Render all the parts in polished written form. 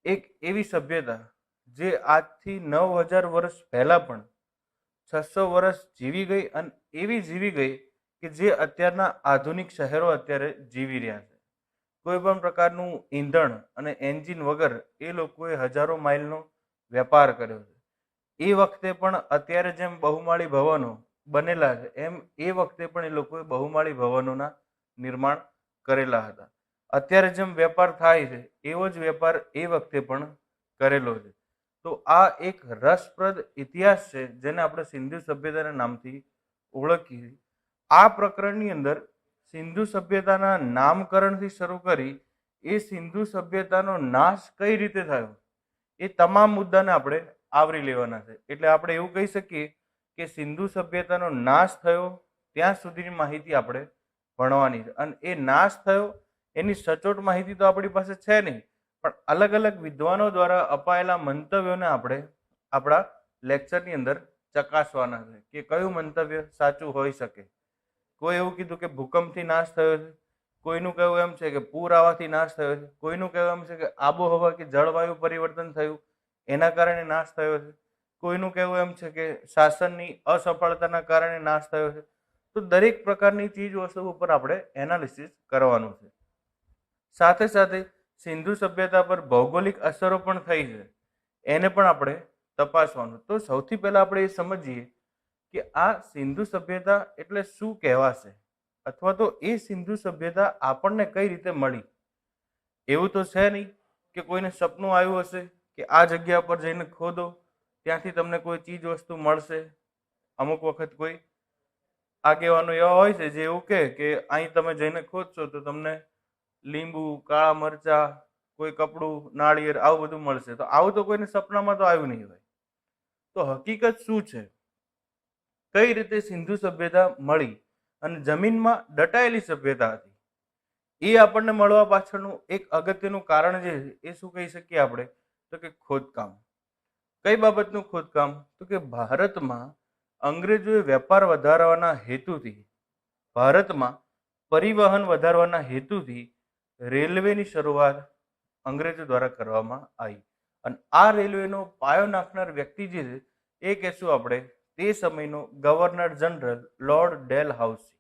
એક એવી સભ્યતા જે આજથી 9000 વર્ષ પહેલા પણ 600 વર્ષ જીવી ગઈ અને એવી જીવી ગઈ કે જે અત્યારના આધુનિક શહેરો અત્યારે જીવી રહ્યા છે. કોઈ પણ પ્રકારનું ઈંધણ અને એન્જિન વગર એ લોકોએ હજારો માઇલનો વેપાર કર્યો છે. એ વખતે પણ અત્યારે જેમ બહુમાળી ભવનો બનેલા છે એમ એ વખતે પણ એ લોકોએ બહુમાળી ભવનોના નિર્માણ કરેલા હતા. અત્યારે જેમ વેપાર થાય છે એવો જ વેપાર એ વખતે પણ કરેલો છે. તો આ એક રસપ્રદ ઇતિહાસ છે જેને આપણે સિંધુ સભ્યતાના નામથી ઓળખીએ. આ પ્રકરણની અંદર સિંધુ સભ્યતાના નામકરણથી શરૂ કરી એ સિંધુ સભ્યતાનો નાશ કઈ રીતે થયો એ તમામ મુદ્દાને આપણે આવરી લેવાના છે. એટલે આપણે એવું કહી શકીએ કે સિંધુ સભ્યતાનો નાશ થયો ત્યાં સુધીની માહિતી આપણે ભણવાની છે. અને એ નાશ થયો એની સચોટ માહિતી તો આપણી પાસે છે નહીં, પણ અલગ અલગ વિદ્વાનો દ્વારા અપાયેલા મંતવ્યોને આપણે આપણા લેક્ચરની અંદર ચકાસવાના છે કે કયું મંતવ્ય સાચું હોઈ શકે. કોઈ એવું કીધું કે ભૂકંપથી નાશ થયો છે, કોઈનું કહેવું એમ છે કે પૂર આવવાથી નાશ થયો છે, કોઈનું કહેવું એમ છે કે આબોહવા કે જળવાયુ પરિવર્તન થયું એના કારણે નાશ થયો છે, કોઈનું કહેવું એમ છે કે શાસનની અસફળતાના કારણે નાશ થયો છે. તો દરેક પ્રકારની ચીજ વસ્તુ ઉપર આપણે એનાલિસિસ કરવાનું છે. સાથે સાથે સિંધુ સભ્યતા પર ભૌગોલિક અસરો પણ થઈ છે, એને પણ આપણે તપાસવાનું. તો સૌથી પહેલા આપણે એ સમજીએ કે આ સિંધુ સભ્યતા એટલે શું કહેવાશે, અથવા તો એ સિંધુ સભ્યતા આપણને કઈ રીતે મળી. એવું તો છે નહીં કે કોઈને સપનું આવ્યું હશે કે આ જગ્યા પર જઈને ખોદો, ત્યાંથી તમને કોઈ ચીજ વસ્તુ મળશે. અમુક વખત કોઈ આગેવાનો એવા હોય છે જે એવું કહે કે અહીં તમે જઈને ખોદશો તો તમને લીંબુ, કાળા મરચા, કોઈ કપડું, નાળિયેર આવું બધું મળશે. તો આવું તો કોઈને સપનામાં તો આવ્યું નહીં હોય. તો હકીકત શું છે, કઈ રીતે સિંધુ સભ્યતા મળી અને જમીનમાં દટાયેલી સભ્યતા હતી, એ આપણને મળવા પાછળનું એક અગત્યનું કારણ જે છે એ શું કહી શકીએ આપણે, તો કે ખોદકામ. કઈ બાબતનું ખોદકામ, તો કે ભારતમાં અંગ્રેજોએ વેપાર વધારવાના હેતુથી, ભારતમાં પરિવહન વધારવાના હેતુથી રેલવેની શરૂઆત અંગ્રેજો દ્વારા કરવામાં આવી. અને આ રેલવેનો પાયો નાખનાર વ્યક્તિ જે છે એ કહેશું આપણે તે સમયનો governor general lord Dalhousie.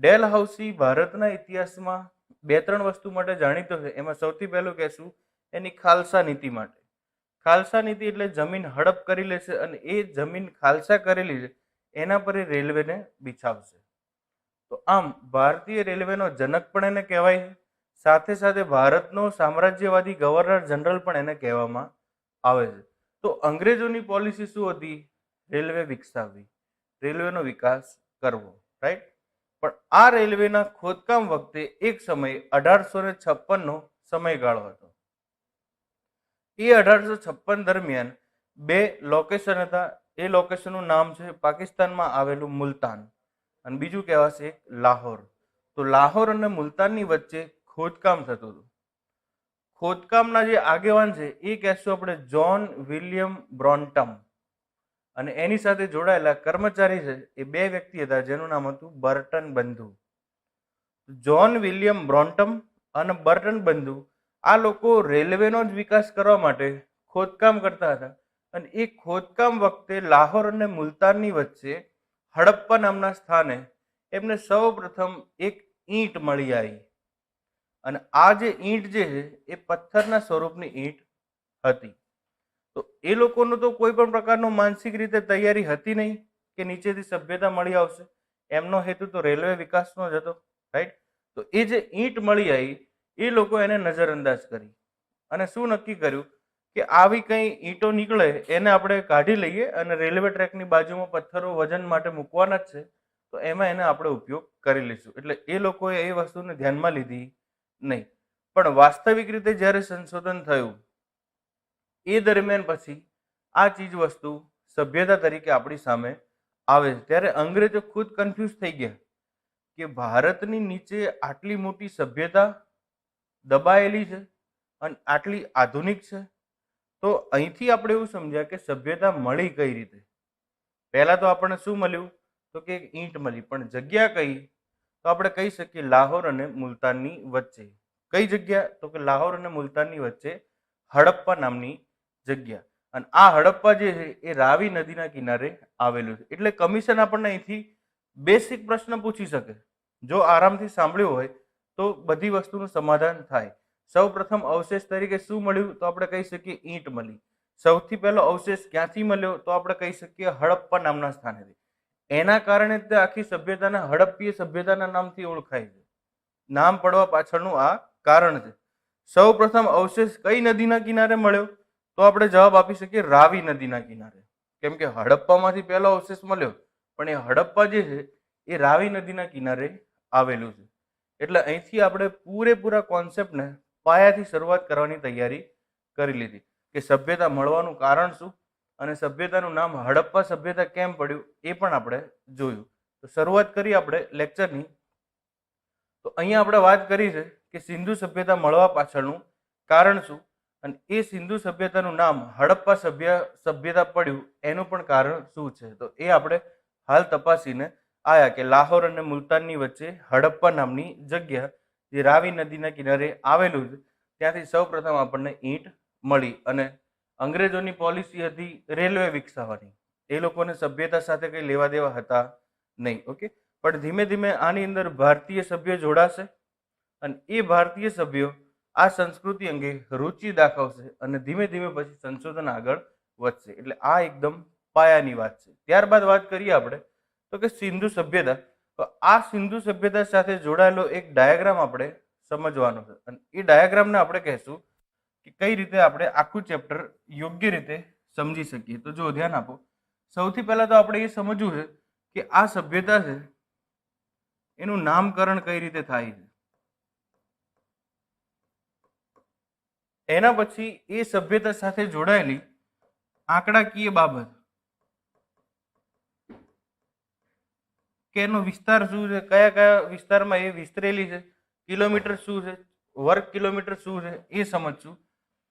Dalhousie ભારતના ઇતિહાસમાં 2-3 વસ્તુ માટે જાણીતો છે. એમાં સૌથી પહેલું કહેશું એની ખાલસા નીતિ માટે. ખાલસા નીતિ એટલે જમીન હડપ કરી લેશે અને એ જમીન ખાલસા કરેલી છે એના પર એ રેલવેને બિછાવશે. તો આમ ભારતીય રેલવેનો જનક પણ એને કહેવાય છે. સાથે સાથે ભારતનો સામ્રાજ્યવાદી ગવર્નર જનરલ પણ એને કહેવામાં આવે છે. તો અંગ્રેજોની પોલિસી શું હતી? રેલવે વિકસાવવી, રેલવેનો વિકાસ કરવો, રાઈટ. પણ આ રેલવેના ખોદકામ વખતે એક સમય 1856નો સમયગાળો હતો. એ 1856 દરમિયાન 2 લોકેશન હતા. એ લોકેશનનું નામ છે પાકિસ્તાનમાં આવેલું મુલતાન અને બીજું કહેવાશે લાહોર. તો લાહોર અને મુલતાનની વચ્ચે ખોદકામ થતું હતું. ખોદકામના જે આગેવાન છે એ કહેશું આપણે જ્હોન વિલિયમ બ્રોન્ટમ, અને એની સાથે જોડાયેલા કર્મચારી છે એ 2 વ્યક્તિ હતા જેનું નામ હતું બર્ટન બંધુ. જ્હોન વિલિયમ બ્રોન્ટમ અને બર્ટન બંધુ આ લોકો રેલવેનો જ વિકાસ કરવા માટે ખોદકામ કરતા હતા. અને એ ખોદકામ વખતે લાહોર અને મુલતાનની વચ્ચે હડપ્પા નામના સ્થાને એમને સૌ પ્રથમ એક ઈંટ મળી આવી. અને આ જે ઈંટ જે છે એ પથ્થરના સ્વરૂપની ઈંટ હતી. તો એ લોકોનો તો કોઈ પણ પ્રકારનો માનસિક રીતે તૈયારી હતી નહીં કે નીચેથી સભ્યતા મળી આવશે. એમનો હેતુ તો રેલવે વિકાસનો જ હતો, રાઈટ. તો એ જે ઈંટ મળી આવી એ લોકો એને નજરઅંદાજ કરી અને શું નક્કી કર્યું કે આવી કંઈ ઈંટો નીકળે એને આપણે કાઢી લઈએ અને રેલવે ટ્રેકની બાજુમાં પથ્થરો વજન માટે મૂકવાના જ છે, તો એમાં એને આપણે ઉપયોગ કરી લઈશું. એટલે એ લોકોએ એ વસ્તુને ધ્યાનમાં લીધી નહીં. પણ વાસ્તવિક રીતે જ્યારે સંશોધન થયું એ દરમિયાન પછી આ ચીજ વસ્તુ સભ્યતા તરીકે આપણી સામે આવે છે. ત્યારે અંગ્રેજો ખુદ કન્ફ્યુઝ થઈ ગયા કે ભારતની નીચે આટલી મોટી સભ્યતા દબાયેલી છે અને આટલી આધુનિક છે. તો અહીંથી આપણે એવું સમજ્યા કે સભ્યતા મળી કઈ રીતે. પહેલા તો આપણને શું મળ્યું, તો કે ઈંટ મળી, પણ જગ્યા કઈ, તો આપણે કહી શકીએ લાહોર અને મુલતાનની વચ્ચે. કઈ જગ્યા, તો કે લાહોર અને મુલતાનની વચ્ચે હડપ્પા નામની જગ્યા. અને આ હડપ્પા જે છે એ રાવી નદીના કિનારે આવેલું છે. એટલે કમિશન આપણને અહીંથી બેસિક પ્રશ્ન પૂછી શકે. જો આરામથી સાંભળ્યું હોય તો બધી વસ્તુનું સમાધાન થાય. સૌ પ્રથમ અવશેષ તરીકે શું મળ્યું? તો આપણે કહી શકીએ ઈંટ મળી. સૌથી પહેલો અવશેષ ક્યાંથી મળ્યો? તો આપણે કહી શકીએ હડપ્પા નામના સ્થાનેથી. એના કારણે તે આખી સભ્યતાના હડપ્પીય સભ્યતાના નામથી ઓળખાય છે. નામ પડવા પાછળનું આ કારણ છે. સૌ પ્રથમ અવશેષ કઈ નદીના કિનારે મળ્યો? તો આપણે જવાબ આપી શકીએ રાવી નદીના કિનારે. કેમ કે હડપ્પામાંથી પહેલો અવશેષ મળ્યો, પણ એ હડપ્પા જે છે એ રાવી નદીના કિનારે આવેલું છે. એટલે અહીંથી આપણે પૂરેપૂરા કોન્સેપ્ટને પાયાથી શરૂઆત કરવાની તૈયારી કરી લીધી કે સભ્યતા મળવાનું કારણ શું અને સભ્યતાનું નામ હડપ્પા સભ્યતા કેમ પડ્યું એ પણ આપણે જોયું. તો શરૂઆત કરી આપણે લેક્ચરની. તો અહીંયા આપણે વાત કરી છે કે સિંધુ સભ્યતા મળવા પાછળનું કારણ શું અને એ સિંધુ સભ્યતાનું નામ હડપ્પા સભ્યતા પડ્યું એનું પણ કારણ શું છે. તો એ આપણે હાલ તપાસીને આયા કે લાહોર અને મુલતાનની વચ્ચે હડપ્પા નામની જગ્યા જે રાવી નદીના કિનારે આવેલું છે ત્યાંથી સૌ પ્રથમ આપણને ઈંટ મળી. અને અંગ્રેજોની પોલિસી હતી રેલવે વિકસાવવાની. એ લોકોને સભ્યતા સાથે કંઈ લેવા દેવા હતા નહીં. ઓકે, પણ ધીમે ધીમે આની અંદર ભારતીય સભ્યો જોડાશે અને એ ભારતીય સભ્યો આ સંસ્કૃતિ અંગે રુચિ દાખવશે અને ધીમે ધીમે પછી સંશોધન આગળ વધશે. એટલે આ એકદમ પાયાની વાત છે. ત્યારબાદ વાત કરીએ આપણે તો કે સિંધુ સભ્યતા. તો આ સિંધુ સભ્યતા સાથે જોડાયેલો એક ડાયાગ્રામ આપણે સમજવાનો છે અને એ ડાયાગ્રામને આપણે કહેશું કે કઈ રીતે આપણે આખું ચેપ્ટર યોગ્ય રીતે સમજી શકીએ. તો જો ધ્યાન આપો, સૌથી પહેલા તો આપણે એ સમજવું છે કે આ સભ્યતા છે એનું નામકરણ કઈ રીતે થાય છે. એના પછી એ સભ્યતા સાથે જોડાયેલી આંકડાકીય બાબત કે એનો વિસ્તાર શું છે, કયા કયા વિસ્તારમાં એ વિસ્તરેલી છે, કિલોમીટર શું છે, વર્ગ કિલોમીટર શું છે એ સમજશું.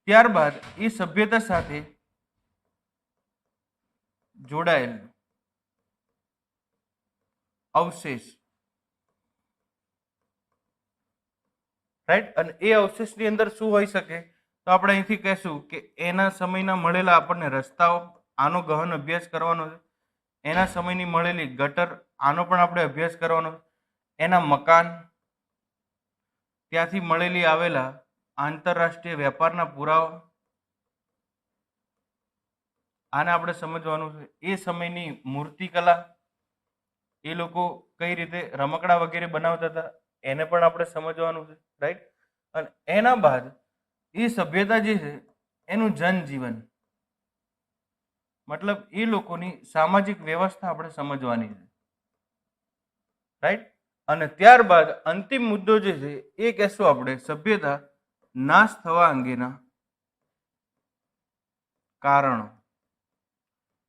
ત્યારબાદ એ સભ્યતા સાથે જોડાયેલ અવશેષ, રાઈટ, અને એ અવશેષની અંદર શું હોઈ શકે? તો આપણે અહીંથી કહેશું કે એના સમયના મળેલા આપણને રસ્તાઓ, આનો ગહન અભ્યાસ કરવાનો છે. એના સમયની મળેલી ગટર, આનો પણ આપણે અભ્યાસ કરવાનો છે. એના મકાન, ત્યાંથી મળેલી આવેલા આંતરરાષ્ટ્રીય વેપારના પુરાવા, આને આપણે સમજવાનું છે. એ સમયની મૂર્તિકલા, એ લોકો કઈ રીતે રમકડા વગેરે બનાવતા હતા એને પણ આપણે સમજવાનું છે, રાઈટ. અને એના બાદ એ સભ્યતા જે છે એનું જનજીવન, મતલબ એ લોકોની સામાજિક વ્યવસ્થા આપણે સમજવાની છે, રાઈટ. અને ત્યારબાદ અંતિમ મુદ્દો જે છે એ કહેશું આપણે સભ્યતા નાશ થવા અંગેના કારણો.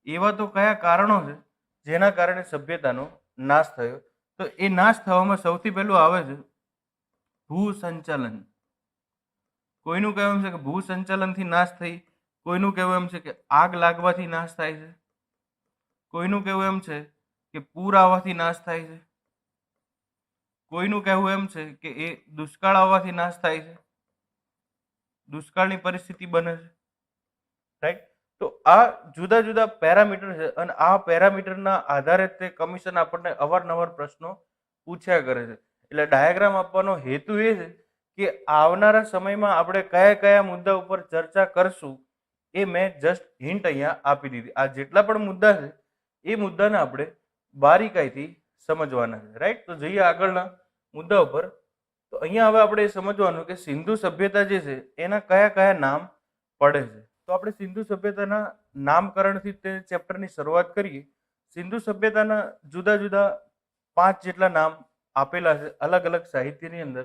એવા તો કયા કારણો છે જેના કારણે સભ્યતાનો નાશ થયો? તો એ નાશ થવામાં સૌથી પહેલું આવે છે ભૂસંચાલન. કોઈનું કહેવું એમ છે કે ભૂસંચાલનથી નાશ થઈ, કોઈનું કહેવું એમ છે કે આગ લાગવાથી નાશ થાય છે, કોઈનું કહેવું એમ છે કે પૂર આવવાથી નાશ થાય છે, કોઈનું કહેવું એમ છે કે એ દુષ્કાળ આવવાથી નાશ થાય છે, દુષ્કાળની પરિસ્થિતિ બને છે, રાઈટ. તો આ જુદા જુદા પેરામીટર છે અને આ પેરામીટરના આધારે તે કમિશન આપણને અવારનવાર પ્રશ્નો પૂછ્યા કરે છે. એટલે ડાયાગ્રામ આપવાનો હેતુ એ છે કે આવનારા સમયમાં આપણે કયા કયા મુદ્દા ઉપર ચર્ચા કરશું એ મેં જસ્ટ હિન્ટ અહીંયા આપી દીધી. આ જેટલા પણ મુદ્દા છે એ મુદ્દાને આપણે બારીકાઈથી સમજવાના છે, રાઈટ. તો જઈએ આગળના મુદ્દા ઉપર. તો અહીંયા હવે આપણે સમજવાનું કે સિંધુ સભ્યતા જે છે એના કયા કયા નામ પડે છે. તો આપણે સિંધુ સભ્યતાના નામકરણથી તે ચેપ્ટરની શરૂઆત કરીએ. સિંધુ સભ્યતાના જુદા જુદા 5 જેટલા નામ આપેલા છે અલગ અલગ સાહિત્યની અંદર.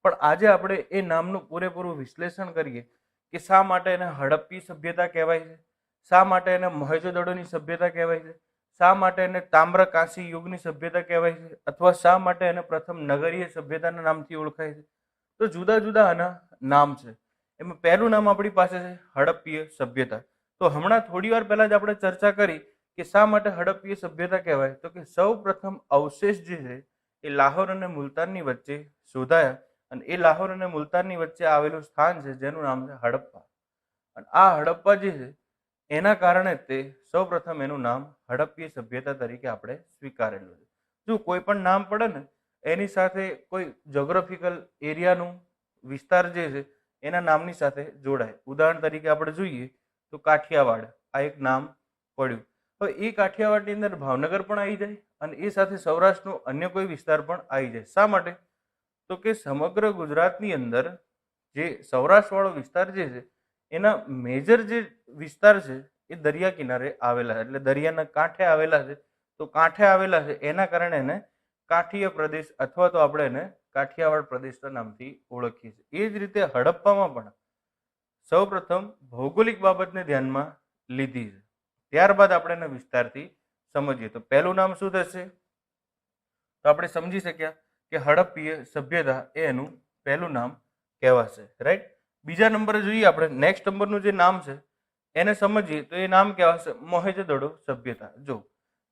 પણ આજે આપણે એ નામનું પૂરેપૂરું વિશ્લેષણ કરીએ કે શા માટે એને હડપ્પી સભ્યતા કહેવાય છે, શા માટે એને મોહેંજો-દડોની સભ્યતા કહેવાય છે, શા માટે એને તામ્રકાંસી યુગની સભ્યતા કહેવાય છે, અથવા શા માટે એને પ્રથમ નગરીય સભ્યતાના નામથી ઓળખાય છે. તો જુદા જુદા આના નામ છે. એમાં પહેલું નામ આપણી પાસે છે હડપ્પીય સભ્યતા. તો હમણાં થોડી વાર પહેલા જ આપણે ચર્ચા કરી કે શા માટે હડપ્પીય સભ્યતા કહેવાય. તો કે સૌ પ્રથમ અવશેષ જે છે એ લાહોર અને મુલતાનની વચ્ચે શોધાયા અને એ લાહોર અને મુલતાનની વચ્ચે આવેલું સ્થાન છે જેનું નામ છે હડપ્પા. આ હડપ્પા જે છે એના કારણે તે સૌપ્રથમ એનું નામ હડપ્પીય સભ્યતા તરીકે આપણે સ્વીકારેલું છે. જો કોઈ પણ નામ પડે ને એની સાથે કોઈ જોગ્રાફિકલ એરિયાનું વિસ્તાર જે છે એના નામની સાથે જોડાય. ઉદાહરણ તરીકે આપણે જોઈએ તો કાઠિયાવાડ આ એક નામ પડ્યું. હવે એ કાઠિયાવાડની અંદર ભાવનગર પણ આવી જાય અને એ સાથે સૌરાષ્ટ્રનો અન્ય કોઈ વિસ્તાર પણ આવી જાય. શા માટે? તો કે સમગ્ર ગુજરાતની અંદર જે સૌરાષ્ટ્રવાળો વિસ્તાર જે છે એના મેજર જે વિસ્તાર છે એ દરિયા કિનારે આવેલા છે, એટલે દરિયાના કાંઠે આવેલા છે. તો કાંઠે આવેલા છે એના કારણે એને કાઠીય પ્રદેશ અથવા તો આપણે એને કાઠિયાવાડ પ્રદેશના નામથી ઓળખીએ છીએ. એ જ રીતે હડપ્પામાં પણ સૌપ્રથમ ભૌગોલિક બાબતને ધ્યાનમાં લીધી છે. ત્યારબાદ આપણે એને વિસ્તારથી સમજીએ. તો પહેલું નામ શું થશે? તો આપણે સમજી શક્યા કે હડપ્પીય સભ્યતા એ એનું પહેલું નામ કહેવાશે. રાઈટ. બીજા નંબરે જોઈએ આપણે, નેક્સ્ટ નંબરનું જે નામ છે એને સમજીએ તો એ નામ કહેવાશે મોહેંજો-દડો સભ્યતા. જો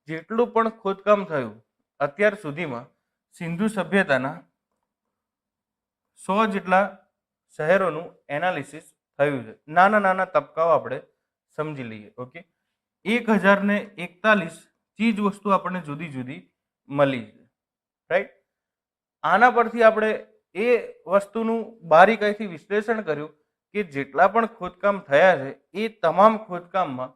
જેટલું પણ ખોદકામ થયું અત્યાર સુધીમાં સિંધુ સભ્યતાના 100 જેટલા શહેરોનું એનાલિસિસ થયું છે. નાના નાના તબક્કાઓ આપણે સમજી લઈએ. ઓકે, 1041 ચીજ વસ્તુ આપણને જુદી જુદી મળી છે. રાઈટ. આના પરથી આપણે એ વસ્તુનું બારીકાઈથી વિશ્લેષણ કર્યું કે જેટલા પણ ખોદકામ થયા છે એ તમામ ખોદકામમાં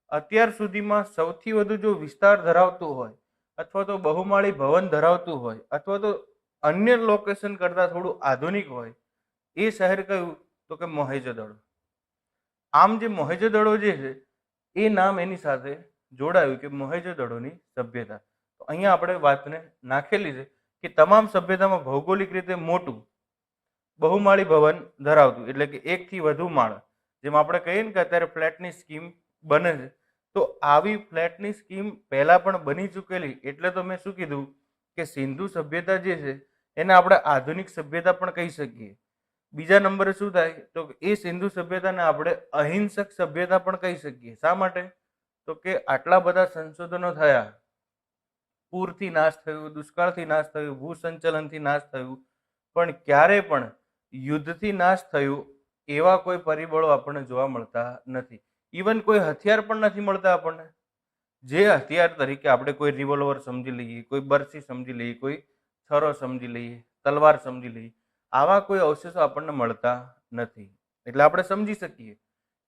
અત્યાર સુધીમાં સૌથી વધુ જો વિસ્તાર ધરાવતું હોય અથવા તો બહુમાળી ભવન ધરાવતું હોય અથવા તો અન્ય લોકેશન કરતાં થોડું આધુનિક હોય એ શહેર કયું? તો કે મોહેંજો-દડો. આમ જે મોહેંજો-દડો જે છે એ નામ એની સાથે જોડાયું કે મોહેંજો-દડોની સભ્યતા. તો અહીંયા આપણે વાતને નાખેલી છે કે તમામ સભ્યતામાં ભૌગોલિક રીતે મોટું બહુમાળી ભવન ધરાવતું, એટલે કે એકથી વધુ માળ, જેમ આપણે કહીએ ને કે અત્યારે ફ્લેટની સ્કીમ બને છે, તો આવી ફ્લેટની સ્કીમ પહેલા પણ બની ચૂકેલી. એટલે તો મેં શું કીધું કે સિંધુ સભ્યતા જે છે એને આપણે આધુનિક સભ્યતા પણ કહી શકીએ. બીજા નંબરે શું થાય? તો એ સિંધુ સભ્યતાને આપણે અહિંસક સભ્યતા પણ કહી શકીએ. શા માટે? તો કે આટલા બધા સંશોધનો થયા, પૂરથી નાશ થયું, દુષ્કાળથી નાશ થયું, ભૂસંચલનથી નાશ થયું, પણ ક્યારે પણ યુદ્ધથી નાશ થયું એવા કોઈ પરિબળો આપણને જોવા મળતા નથી. ઇવન કોઈ હથિયાર પણ નથી મળતા આપણને. જે હથિયાર તરીકે આપણે કોઈ રિવોલ્વર સમજી લઈએ, કોઈ બરછી સમજી લઈએ, કોઈ છરો સમજી લઈએ, તલવાર સમજી લઈએ, આવા કોઈ અવશેષો આપણને મળતા નથી. એટલે આપણે સમજી શકીએ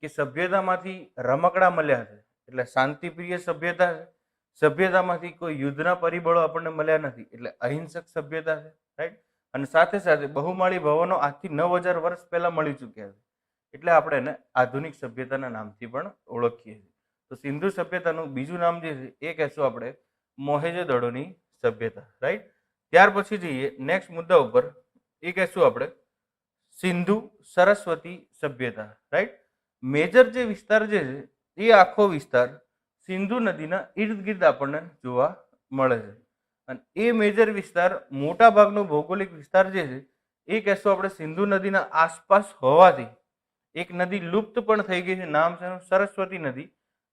કે સભ્યતામાંથી રમકડા મળ્યા છે એટલે શાંતિપ્રિય સભ્યતા છે. સભ્યતામાંથી કોઈ યુદ્ધના પરિબળો આપણને મળ્યા નથી એટલે અહિંસક સભ્યતા છે. રાઈટ. અને સાથે સાથે બહુમાળી ભવનો આજથી 9000 વર્ષ પહેલા મળી ચૂક્યા છે એટલે આપણે એને આધુનિક સભ્યતાના નામથી પણ ઓળખીએ છીએ. તો સિંધુ સભ્યતાનું બીજું નામ જે છે એ કહેશું આપણે મોહેંજો-દડોની સભ્યતા. રાઈટ. ત્યાર પછી જઈએ નેક્સ્ટ મુદ્દા ઉપર, એ કહેશું આપણે સિંધુ સરસ્વતી સભ્યતા. રાઈટ. મેજર જે વિસ્તાર જે છે એ આખો વિસ્તાર સિંધુ નદીના ઇર્દ ગિર્દ આપણને જોવા મળે છે. અને એ મેજર વિસ્તાર, મોટા ભાગનો ભૌગોલિક વિસ્તાર જે છે એ કહેશું આપણે સિંધુ નદીના આસપાસ હોવાથી એક નદી લુપ્ત પણ થઈ ગઈ છે. નામ છે સરસ્વતી નદી,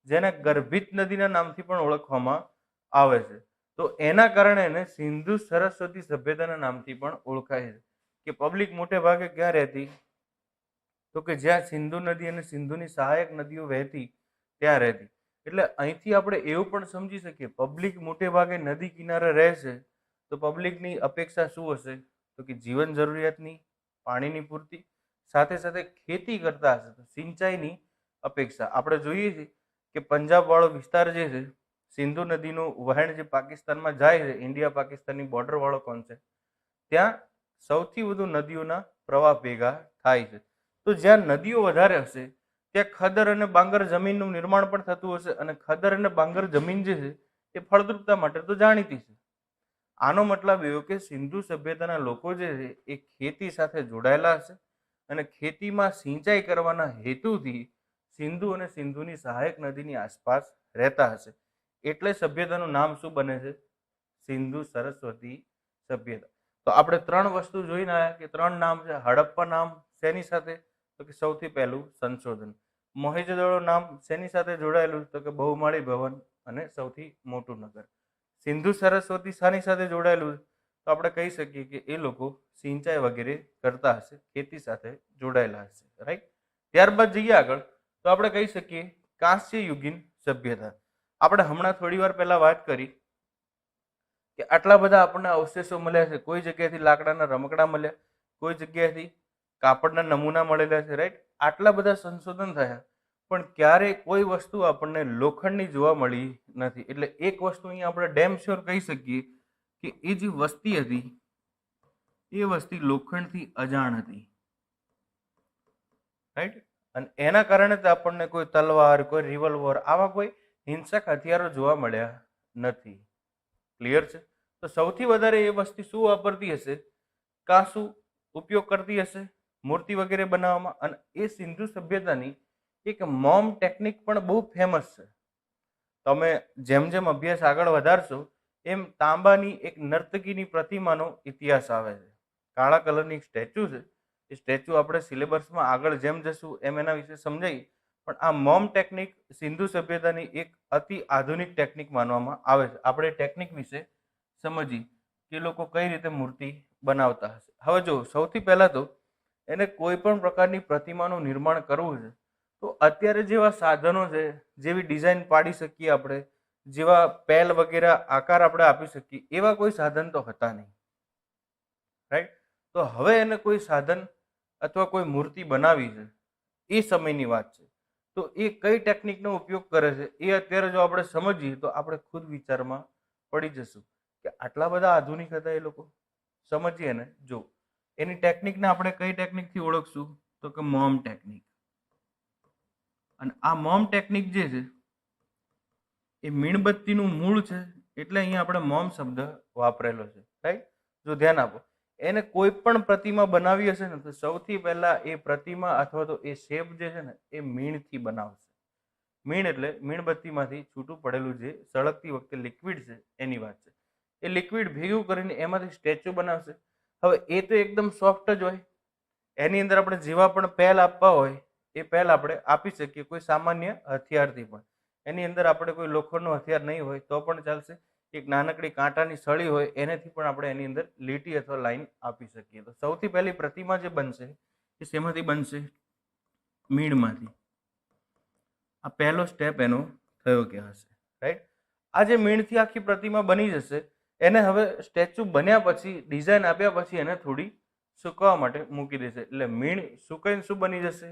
જેને ગર્ભિત નદીના નામથી પણ ઓળખવામાં આવે છે. તો એના કારણે એને સિંધુ સરસ્વતી સભ્યતાના નામથી પણ ઓળખાય છે. કે પબ્લિક મોટે ભાગે ક્યાં રહેતી? તો કે જ્યાં સિંધુ નદી અને સિંધુની સહાયક નદીઓ વહેતી ત્યાં રહેતી. એટલે અહીંથી આપણે એવું પણ સમજી શકીએ, પબ્લિક મોટે ભાગે નદી કિનારે રહેશે તો પબ્લિકની અપેક્ષા શું હશે? તો કે જીવન જરૂરિયાતની, પાણીની પૂર્તિ, સાથે સાથે ખેતી કરતા હશે તો સિંચાઈની અપેક્ષા. આપણે જોઈએ છીએ કે પંજાબ વાળો વિસ્તાર જે છે, સિંધુ નદીનું વહેણ જે પાકિસ્તાનમાં જાય છે, ઇન્ડિયા પાકિસ્તાનની બોર્ડર વાળો કોન્સેપ્ટ, ત્યાં સૌથી વધુ નદીઓના પ્રવાહ ભેગા થાય છે. તો જ્યાં નદીઓ વધારે હશે ત્યાં ખદર અને બાંગર જમીનનું નિર્માણ પણ થતું હશે, અને ખદર અને બાંગર જમીન જે છે એ ફળદ્રુપતા માટે તો જાણીતી છે. આનો મતલબ એવો કે સિંધુ સભ્યતાના લોકો જે છે એ ખેતી સાથે જોડાયેલા હશે અને ખેતીમાં સિંચાઈ કરવાના હેતુથી સિંધુ અને સિંધુની સહાયક નદીની આસપાસ રહેતા હશે. એટલે સભ્યતાનું નામ શું બને છે? સિંધુ સરસ્વતી સભ્યતા. તો આપણે 3 વસ્તુ જોઈને આવ્યા કે 3 નામ છે. હડપ્પા નામ શેની સાથે? તો કે સૌથી પહેલું સંશોધન. મોહેંજો-દડો નામ શેની સાથે જોડાયેલું? તો કે બહુમાળી ભવન અને સૌથી મોટું નગર. સિંધુ સરસ્વતી શાની સાથે જોડાયેલું? તો આપણે કહી શકીએ કે એ લોકો સિંચાઈ વગેરે કરતા હશે, ખેતી સાથે જોડાયેલા હશે. રાઈટ. ત્યારબાદ જઈએ આગળ તો આપણે કહી શકીએ કાંસ્ય યુગીન સભ્યતા. આપણે હમણાં થોડી વાર પહેલા વાત કરી કે આટલા બધા આપણને અવશેષો મળ્યા છે. કોઈ જગ્યાએથી લાકડાના રમકડા મળ્યા, કોઈ જગ્યાએથી કાપડના નમૂના મળેલા છે, રાઈટ. આટલા બધા સંશોધન થયા, પણ ક્યારેય કોઈ વસ્તુ આપણને લોખંડની જોવા મળી નથી. એટલે એક વસ્તુ અહીંયા આપણે ડેમ શ્યોર કહી શકીએ કે એ જે વસ્તી હતી એ વસ્તી લોખંડથી અજાણ હતી, રાઈટ. અને એના કારણે જ આપણને કોઈ તલવાર, કોઈ રિવોલ્વર, આવા કોઈ હિંસક હથિયારો જોવા મળ્યા નથી. ક્લિયર છે? તો સૌથી વધારે એ વસ્તી શું વાપરતી હશે? કાંસુ ઉપયોગ કરતી હશે મૂર્તિ વગેરે બનાવવામાં. અને એ સિંધુ સભ્યતાની એક મોમ ટેકનિક પણ બહુ ફેમસ છે. તમે જેમ જેમ અભ્યાસ આગળ વધારશો એમ તાંબાની એક નર્તકીની પ્રતિમાનો ઇતિહાસ આવે છે. કાળા કલરની એક સ્ટેચ્યુ છે. એ સ્ટેચ્યુ આપણે સિલેબસમાં આગળ જેમ જશું એમ એના વિશે સમજાઈ. પણ આ મોમ ટેકનિક સિંધુ સભ્યતાની એક અતિ આધુનિક ટેકનિક માનવામાં આવે છે. આપણે ટેકનિક વિશે સમજી કે લોકો કઈ રીતે મૂર્તિ બનાવતા હશે. હવે જો સૌથી પહેલા તો એને કોઈ પણ પ્રકારની પ્રતિમાનું નિર્માણ કરવું છે તો અત્યારે જેવા સાધનો છે, જેવી ડિઝાઇન પાડી શકીએ આપણે, જેવા પેલ વગેરે આકાર આપણે આપી શકીએ, એવા કોઈ સાધન તો હતા નહીં, રાઈટ. તો હવે એને કોઈ સાધન અથવા કોઈ મૂર્તિ બનાવી છે, એ સમયની વાત છે. તો એ કઈ ટેકનિકનો ઉપયોગ કરે છે એ અત્યારે જો આપણે સમજીએ તો આપણે ખુદ વિચારમાં પડી જશું કે આટલા બધા આધુનિક હતા એ લોકો. સમજીએ ને, જો એની ટેકનિકને આપણે કઈ ટેકનિકથી ઓળખશું તો કે મોમ ટેકનિક. અને આ મોમ ટેકનિક જે છે એ મીણબત્તીનું મૂળ છે, એટલે અહીંયા આપણે મોમ શબ્દ વાપરેલો છે, રાઈટ. જો ધ્યાન આપો, એને કોઈ પણ પ્રતિમા બનાવી હશે ને તો સૌથી પહેલા એ પ્રતિમા અથવા તો એ શેપ જે છે ને એ મીણથી બનાવશે. મીણ એટલે મીણબત્તીમાંથી છૂટું પડેલું જે સળગતી વખતે લિક્વિડ છે એની વાત છે. એ લિક્વિડ ભેગું કરીને એમાંથી સ્ટેચ્યુ બનાવશે. હવે એ તો એકદમ સોફ્ટ જ હોય. એની અંદર આપણે જેવા પણ પેલ આપવા હોય એ પેલ આપણે આપી શકીએ કોઈ સામાન્ય હથિયારથી પણ. એની અંદર આપણે કોઈ લોખંડનું હથિયાર નહીં હોય તો પણ ચાલશે. એક નાનકડી કાંટાની સળી હોય એનેથી પણ આપણે એની અંદર લીટી અથવા લાઈન આપી શકીએ. તો સૌથી પહેલી પ્રતિમા જે બનશે એ શેમાંથી બનશે? મીણમાંથી. આ પહેલો સ્ટેપ એનો થયો કે હશે, રાઈટ. આ જે મીણથી આખી પ્રતિમા બની જશે, એને હવે સ્ટેચ્યુ બન્યા પછી, ડિઝાઇન આપ્યા પછી એને થોડી સુકવવા માટે મૂકી દેશે. એટલે મીણ સુકાઈને શું બની જશે?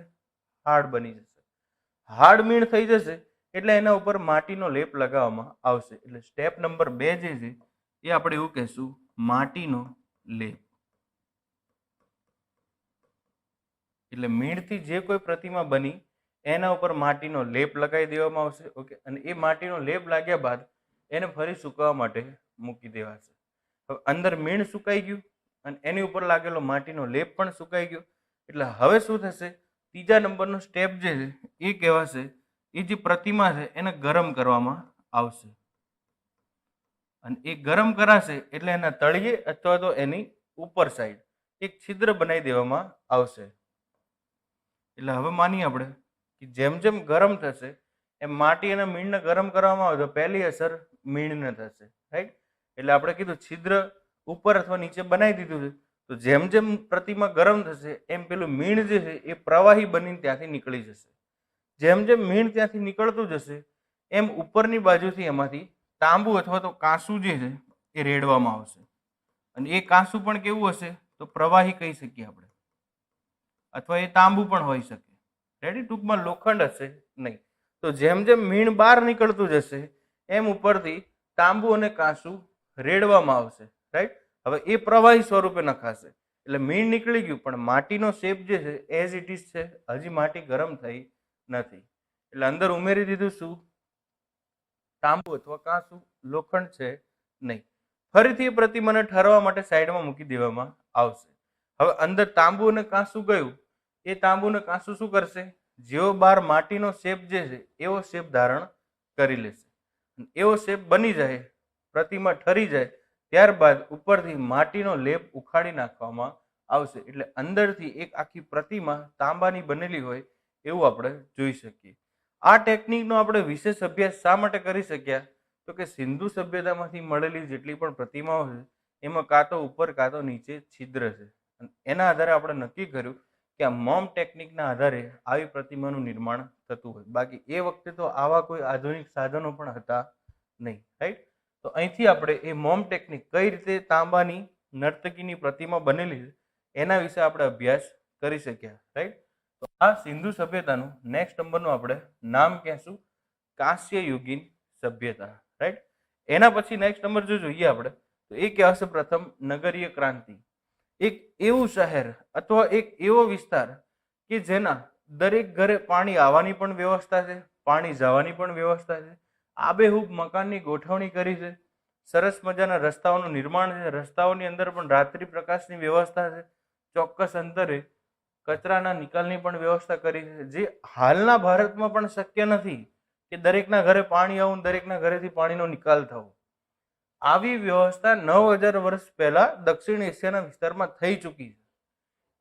હાર્ડ બની જશે. હાર્ડ મીણ થઈ જશે એટલે એના ઉપર માટીનો લેપ લગાવવામાં આવશે. એટલે સ્ટેપ નંબર 2 જે છે એ આપણે એવું કહેશું માટીનો લેપ. એટલે મીણથી જે કોઈ પ્રતિમા બની એના ઉપર માટીનો લેપ લગાવી દેવામાં આવશે. ઓકે. અને એ માટીનો લેપ લાગ્યા બાદ એને ફરી સુકવવા માટે મૂકી દેવાશે. હવે અંદર મીણ સુકાઈ ગયું અને એની ઉપર લાગેલો માટીનો લેપ પણ સુકાઈ ગયો. એટલે હવે શું થશે? ત્રીજા નંબરનો સ્ટેપ જે છે એ કહેવાશે, એ જે પ્રતિમા છે એને ગરમ કરવામાં આવશે. અને એ ગરમ કરાશે એટલે એના તળિયે અથવા તો એની ઉપર સાઈડ એક છિદ્ર બનાવી દેવામાં આવશે. એટલે હવે માનીએ આપણે કે જેમ જેમ ગરમ થશે એમ માટી અને મીણને ગરમ કરવામાં આવે તો પહેલી અસર મીણને થશે, રાઈટ. એટલે આપણે કીધું છિદ્ર ઉપર અથવા નીચે બનાવી દીધું છે. તો જેમ જેમ પ્રતિમા ગરમ થશે એમ પેલું મીણ જે છે એ પ્રવાહી બનીને ત્યાંથી નીકળી જશે. જેમ જેમ મીણ ત્યાંથી નીકળતું જશે એમ ઉપરની બાજુથી એમાંથી તાંબુ અથવા તો કાંસુ જે છે એ રેડવામાં આવશે. અને એ કાંસુ પણ કેવું હશે? તો પ્રવાહી કહી શકીએ આપણે, અથવા એ તાંબુ પણ હોઈ શકે, રેડી. ટૂંકમાં લોખંડ હશે નહીં. તો જેમ જેમ મીણ બહાર નીકળતું જશે એમ ઉપરથી તાંબુ અને કાંસુ રેડવામાં આવશે, રાઈટ. હવે એ પ્રવાહી સ્વરૂપે નખાશે. એટલે મીણ નીકળી ગયું પણ માટીનો શેપ જે છે એઝ ઇટ ઇઝ છે. હજી માટી ગરમ થઈ નથી. એટલે અંદર ઉમેરી દીધું શું? તાંબુ અથવા કાંસુ, લોખંડ છે નહીં. ફરીથી એ પ્રતિમાને ઠરવા માટે સાઈડમાં મૂકી દેવામાં આવશે. હવે અંદર તાંબુ અને કાંસુ ગયું, એ તાંબુ અને કાંસુ શું કરશે? જેવો બાર માટીનો શેપ જે છે એવો શેપ ધારણ કરી લેશે. એવો શેપ બની જાય, પ્રતિમા ઠરી જાય, ત્યારબાદ ઉપરથી માટીનો લેપ ઉખાડી નાખવામાં આવશે. એટલે અંદરથી એક આખી પ્રતિમા તાંબાની બનેલી હોય એવું આપણે જોઈ શકીએ. આ ટેકનિકનો આપણે વિશેષ અભ્યાસ શા માટે કરી શક્યા? તો કે સિંધુ સભ્યતામાંથી મળેલી જેટલી પણ પ્રતિમાઓ છે એમાં કાં તો ઉપર કાં તો નીચે છિદ્ર છે. એના આધારે આપણે નક્કી કર્યું કે આ મોમ ટેકનિકના આધારે આવી પ્રતિમાનું નિર્માણ થતું હોય. બાકી એ વખતે તો આવા કોઈ આધુનિક સાધનો પણ હતા નહીં. રાઈટ. તો અહીંથી આપણે એ મોમ ટેકનિક કઈ રીતે તાંબાની નર્તકીની પ્રતિમા બનેલી છે એના વિશે આપણે અભ્યાસ કરી શક્યા. રાઈટ. તો આ સિંધુ સભ્યતાનું નેક્સ્ટ નંબરનું આપણે નામ કહેશું કાંસ્ય યુગીન સભ્યતા. રાઈટ. એના પછી નેક્સ્ટ નંબર જો જોઈએ આપણે તો એ કહેવાશે પ્રથમ નગરીય ક્રાંતિ. એક એવું શહેર અથવા એક એવો વિસ્તાર કે જેના દરેક ઘરે પાણી આવવાની પણ વ્યવસ્થા છે, પાણી જવાની પણ વ્યવસ્થા છે, આબેહૂબ મકાનની ગોઠવણી કરી છે, સરસ મજાના રસ્તાઓનું નિર્માણ છે, રસ્તાઓની અંદર પણ રાત્રિ પ્રકાશની વ્યવસ્થા છે, ચોક્કસ અંતરે કચરાના નિકાલની પણ વ્યવસ્થા કરી છે, જે હાલના ભારતમાં પણ શક્ય નથી કે દરેકના ઘરે પાણી આવું, દરેકના ઘરેથી પાણીનો નિકાલ થવો. આવી વ્યવસ્થા 9000 વર્ષ પહેલા દક્ષિણ એશિયાના વિસ્તારમાં થઈ ચૂકી છે.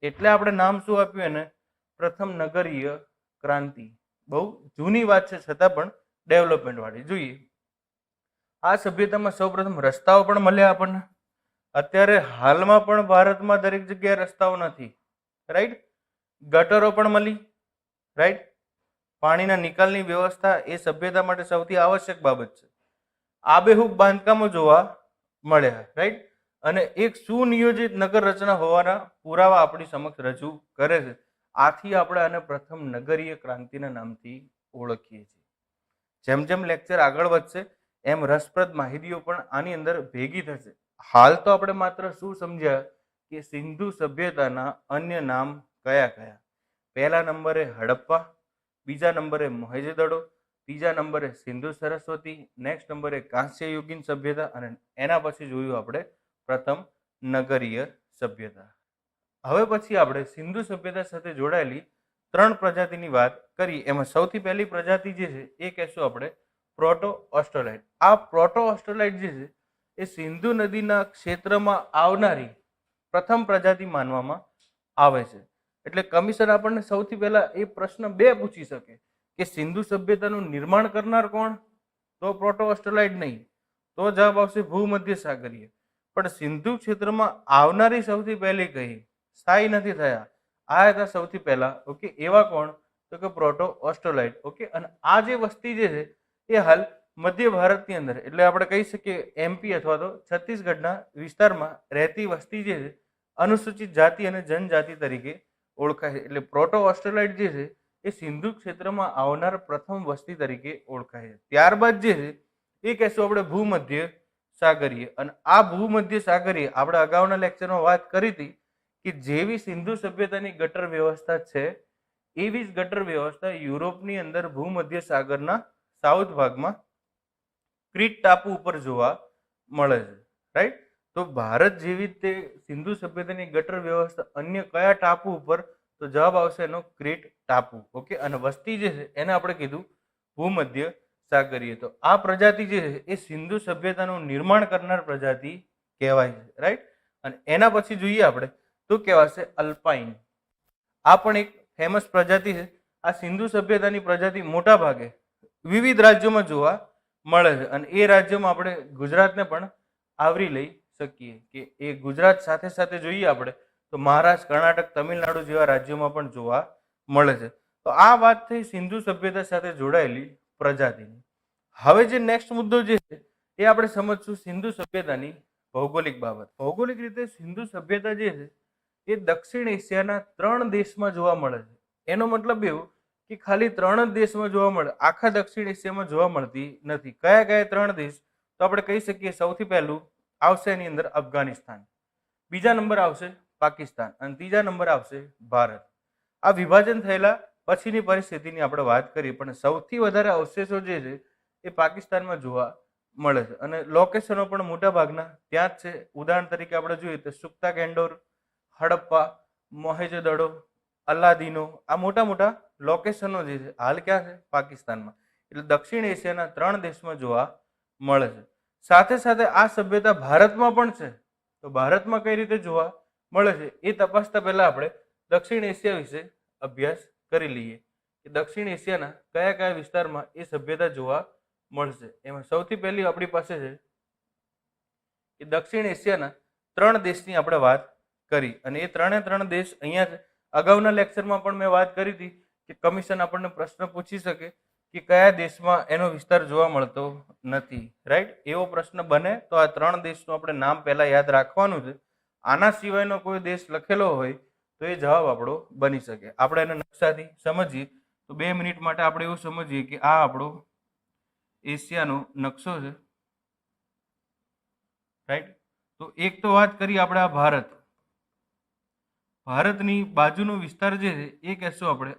એટલે આપણે નામ શું આપ્યું એને? પ્રથમ નગરીય ક્રાંતિ. બહુ જૂની વાત છે છતાં પણ ડેવલપમેન્ટ વાળી. જોઈએ આ સભ્યતામાં સૌપ્રથમ રસ્તાઓ પણ મળ્યા આપણને. અત્યારે હાલમાં પણ ભારતમાં દરેક જગ્યાએ રસ્તાઓ નથી. રાઈટ. ગટરો પણ મળી. રાઈટ. પાણીના નિકાલની વ્યવસ્થા એ સભ્યતા માટે સૌથી આવશ્યક બાબત છે. આબેહૂબ બાંધકામો જોવા મળ્યા. રાઈટ. અને એક સુનિયોજિત નગર રચના હોવાના પુરાવા આપણી સમક્ષ રજૂ કરે છે. આથી આપણે આને પ્રથમ નગરીય ક્રાંતિના નામથી ઓળખીએ છીએ. જેમ જેમ લેક્ચર આગળ વધશે એમ રસપ્રદ માહિતીઓ પણ આની અંદર ભેગી થશે. હાલ તો આપણે માત્ર શું સમજ્યા કે સિંધુ સભ્યતાના અન્ય નામ કયા કયા. પહેલા નંબરે હડપ્પા, બીજા નંબરે મોહેંજો-દડો, ત્રીજા નંબરે સિંધુ સરસ્વતી, નેક્સ્ટ નંબરે કાંસ્ય યુગીન સભ્યતા અને એના પછી જોયું આપણે પ્રથમ નગરીય સભ્યતા. હવે પછી આપણે સિંધુ સભ્યતા સાથે જોડાયેલી 3 પ્રજાતિની વાત કરી. એમાં સૌથી પહેલી પ્રજાતિ જે છે એ કહેશું આપણે પ્રોટો ઓસ્ટ્રોલાઇટ. આ પ્રોટો ઓસ્ટ્રોલાઇટ જે છે એ સિંધુ નદીના ક્ષેત્રમાં આવનારી પ્રથમ પ્રજાતિ માનવામાં આવે છે. એટલે કમિશન આપણને સૌથી પહેલા એ પ્રશ્ન 2 પૂછી શકે કે સિંધુ સભ્યતાનું નિર્માણ કરનાર કોણ? તો પ્રોટો ઓસ્ટ્રોલાઇટ નહીં, તો જવાબ આવશે ભૂમધ્ય સાગરીય. પણ સિંધુ ક્ષેત્રમાં આવનારી સૌથી પહેલી કઈ? સ્થાયી નથી થયા, આ હતા સૌથી પહેલા. ઓકે. એવા કોણ? તો કે પ્રોટો ઓસ્ટ્રોલાઇટ. ઓકે. અને આ જે વસ્તી જે છે એ હાલ મધ્ય ભારતની અંદર એટલે આપણે કહી શકીએ એમપી અથવા તો છત્તીસગઢના વિસ્તારમાં રહેતી વસ્તી જે છે અનુસૂચિત જાતિ અને જનજાતિ તરીકે ઓળખાય છે. એટલે પ્રોટો ઓસ્ટ્રોલાઇટ જે છે એ સિંધુ ક્ષેત્રમાં આવનાર પ્રથમ વસ્તી તરીકે ઓળખાય છે. ત્યારબાદ જે છે એ કહેશું આપણે ભૂમધ્ય સાગરીય. અને આ ભૂમધ્ય સાગરીય આપણે અગાઉના લેક્ચરમાં વાત કરી હતી કે જેવી સિંધુ સભ્યતાની ગટર વ્યવસ્થા છે એવી જ ગટર વ્યવસ્થા યુરોપની અંદર ભૂમધ્ય સાગરના સાઉથ ભાગમાં ક્રીટ ટાપુ ઉપર જોવા મળે છે. રાઈટ. તો ભારત જેવી રીતે સિંધુ સભ્યતાની ગટર વ્યવસ્થા અન્ય કયા ટાપુ ઉપર? તો જવાબ આવશે એનો ક્રીટ ટાપુ. ઓકે. અને વસ્તી જે છે એને આપણે કીધું ભૂમધ્ય સાગરીય. તો આ પ્રજાતિ જે છે એ સિંધુ સભ્યતાનું નિર્માણ કરનાર પ્રજાતિ કહેવાય છે. રાઈટ. અને એના પછી જોઈએ આપણે તો કહેવાશે અલ્પાઇન. આ પણ એક ફેમસ પ્રજાતિ છે. આ સિંધુ સભ્યતાની પ્રજાતિ મોટા ભાગે વિવિધ રાજ્યોમાં જોવા મળે છે. અને એ રાજ્યોમાં આપણે ગુજરાતને પણ આવરી લઈ શકીએ કે એ ગુજરાત સાથે સાથે જોઈએ આપણે તો મહારાષ્ટ્ર, કર્ણાટક, તમિલનાડુ જેવા રાજ્યોમાં પણ જોવા મળે છે. તો આ વાત થઈ સિંધુ સભ્યતા સાથે જોડાયેલી પ્રજાતિની. હવે જે નેક્સ્ટ મુદ્દો જે છે એ આપણે સમજશું સિંધુ સભ્યતાની ભૌગોલિક બાબત. ભૌગોલિક રીતે સિંધુ સભ્યતા જે છે એ દક્ષિણ એશિયાના 3 દેશમાં જોવા મળે છે. એનો મતલબ એવું કે ખાલી 3 જ દેશમાં જોવા મળે, આખા દક્ષિણ એશિયામાં જોવા મળતી નથી. કયા કયા 3 દેશ? તો આપણે કહી શકીએ સૌથી પહેલું આવશે એની અંદર અફઘાનિસ્તાન, બીજા નંબર આવશે પાકિસ્તાન અને ત્રીજા નંબર આવશે ભારત. આ વિભાજન થયેલા પછીની પરિસ્થિતિની આપણે વાત કરીએ પણ સૌથી વધારે અવશેષો જે છે એ પાકિસ્તાનમાં જોવા મળે છે અને લોકેશનો પણ મોટા ભાગના ત્યાં જ છે. ઉદાહરણ તરીકે આપણે જોઈએ તો સુક્તા કેન્ડોર, હડપ્પા, મોહેંજો-દડો, અલ્લાદીનો, આ મોટા મોટા લોકેશનો જે છે હાલ ક્યાં છે? પાકિસ્તાનમાં. એટલે દક્ષિણ એશિયાના 3 દેશમાં જોવા મળે છે. સાથે સાથે આ સભ્યતા ભારતમાં પણ છે. તો ભારતમાં કઈ રીતે જોવા મળે છે એ તપાસતા પહેલા આપણે દક્ષિણ એશિયા વિશે અભ્યાસ કરી લઈએ કે દક્ષિણ એશિયાના કયા કયા વિસ્તારમાં એ સભ્યતા જોવા મળશે. એમાં સૌથી પહેલી આપણી પાસે છે કે દક્ષિણ એશિયાના 3 દેશની આપણે વાત કરી અને એ 3 દેશ અહીંયા છે. અગાઉના લેક્ચરમાં પણ મેં વાત કરી હતી કે કમિશન આપણને પ્રશ્ન પૂછી શકે કે કયા દેશમાં એનો વિસ્તાર જોવા મળતો નથી, રાઈટ? એવો પ્રશ્ન બને તો આ 3 દેશનું આપણે નામ પહેલા યાદ રાખવાનું છે. આના સિવાયનો કોઈ દેશ લખેલો હોય તો એ જવાબ આપણો બની શકે. આપણે એને નકશાથી સમજીએ તો 2 મિનિટ માટે આપણે એવું સમજીએ કે આ આપણો એશિયાનો નકશો છે, રાઈટ? તો એક તો વાત કરીએ આપણે આ ભારતની બાજુનો વિસ્તાર જે છે એ કહેશું આપણે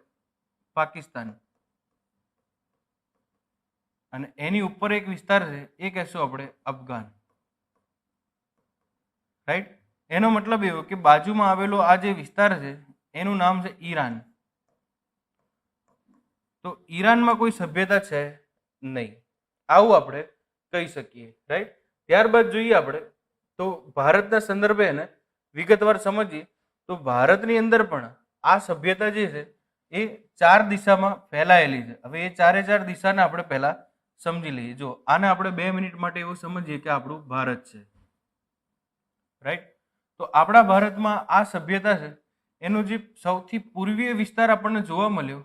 પાકિસ્તાન, અને એની ઉપર એક વિસ્તાર છે એ કહેશું આપણે અફઘાન, રાઈટ? એનો મતલબ એવો કે બાજુમાં આવેલો આ જે વિસ્તાર છે એનું નામ છે ઈરાન. તો ઈરાનમાં કોઈ સભ્યતા છે નહીં, આવું આપણે કહી શકીએ, રાઈટ? ત્યારબાદ જોઈએ આપણે તો ભારતના સંદર્ભે એને વિગતવાર સમજીએ તો ભારતની અંદર પણ આ સભ્યતા જે છે એ 4 દિશામાં ફેલાયેલી છે. હવે એ 4 દિશાને આપણે પહેલા સમજી લઈએ. જો આને આપણે 2 મિનિટ માટે એવું સમજીએ કે આપણું ભારત છે, રાઈટ? તો આપણા ભારતમાં આ સભ્યતા છે એનો જે સૌથી પૂર્વીય વિસ્તાર આપણને જોવા મળ્યો,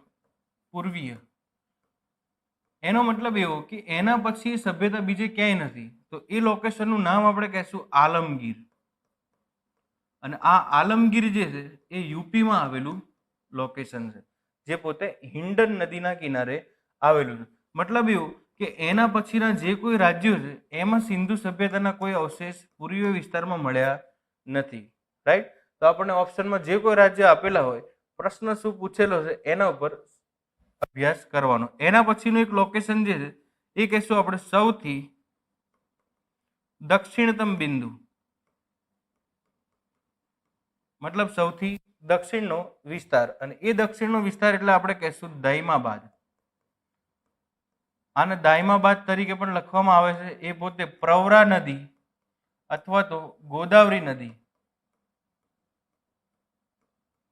પૂર્વીય, એનો મતલબ એવો કે એના પછી સભ્યતા બીજે ક્યાંય નથી. તો એ લોકેશનનું નામ આપણે કહેશું આલમગીર. અને આ આલમગીર જે છે એ યુપીમાં આવેલું લોકેશન છે, જે પોતે હિન્ડન નદીના કિનારે આવેલું છે. મતલબ એવું કે એના પછીના જે કોઈ રાજ્યો છે એમાં સિંધુ સભ્યતાના કોઈ અવશેષ પૂર્વીય વિસ્તારમાં મળ્યા નથી, રાઈટ? તો આપણને ઓપ્શનમાં જે કોઈ રાજ્ય આપેલા હોય, પ્રશ્ન શું પૂછેલો છે એના ઉપર અભ્યાસ કરવાનો. એના પછીનું એક લોકેશન જે છે એ કહેશું આપણે સૌથી દક્ષિણતમ બિંદુ, મતલબ સૌથી દક્ષિણનો વિસ્તાર, અને એ દક્ષિણનો વિસ્તાર એટલે આપણે કહેશું દાયમાબાદ. આને દાયમાબાદ તરીકે પણ લખવામાં આવે છે. એ પોતે પ્રવરા નદી અથવા તો ગોદાવરી નદી